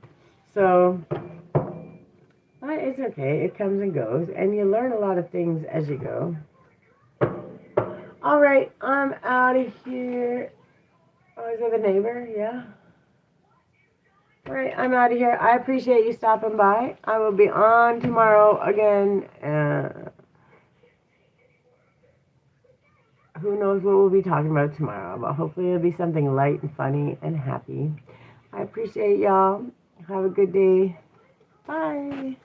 So, but it's okay. It comes and goes, and you learn a lot of things as you go. All right, I'm out of here. Oh, is that the neighbor? Yeah. All right, I'm out of here. I appreciate you stopping by. I will be on tomorrow again. Who knows what we'll be talking about tomorrow, but hopefully it'll be something light and funny and happy. I appreciate y'all. Have a good day. Bye.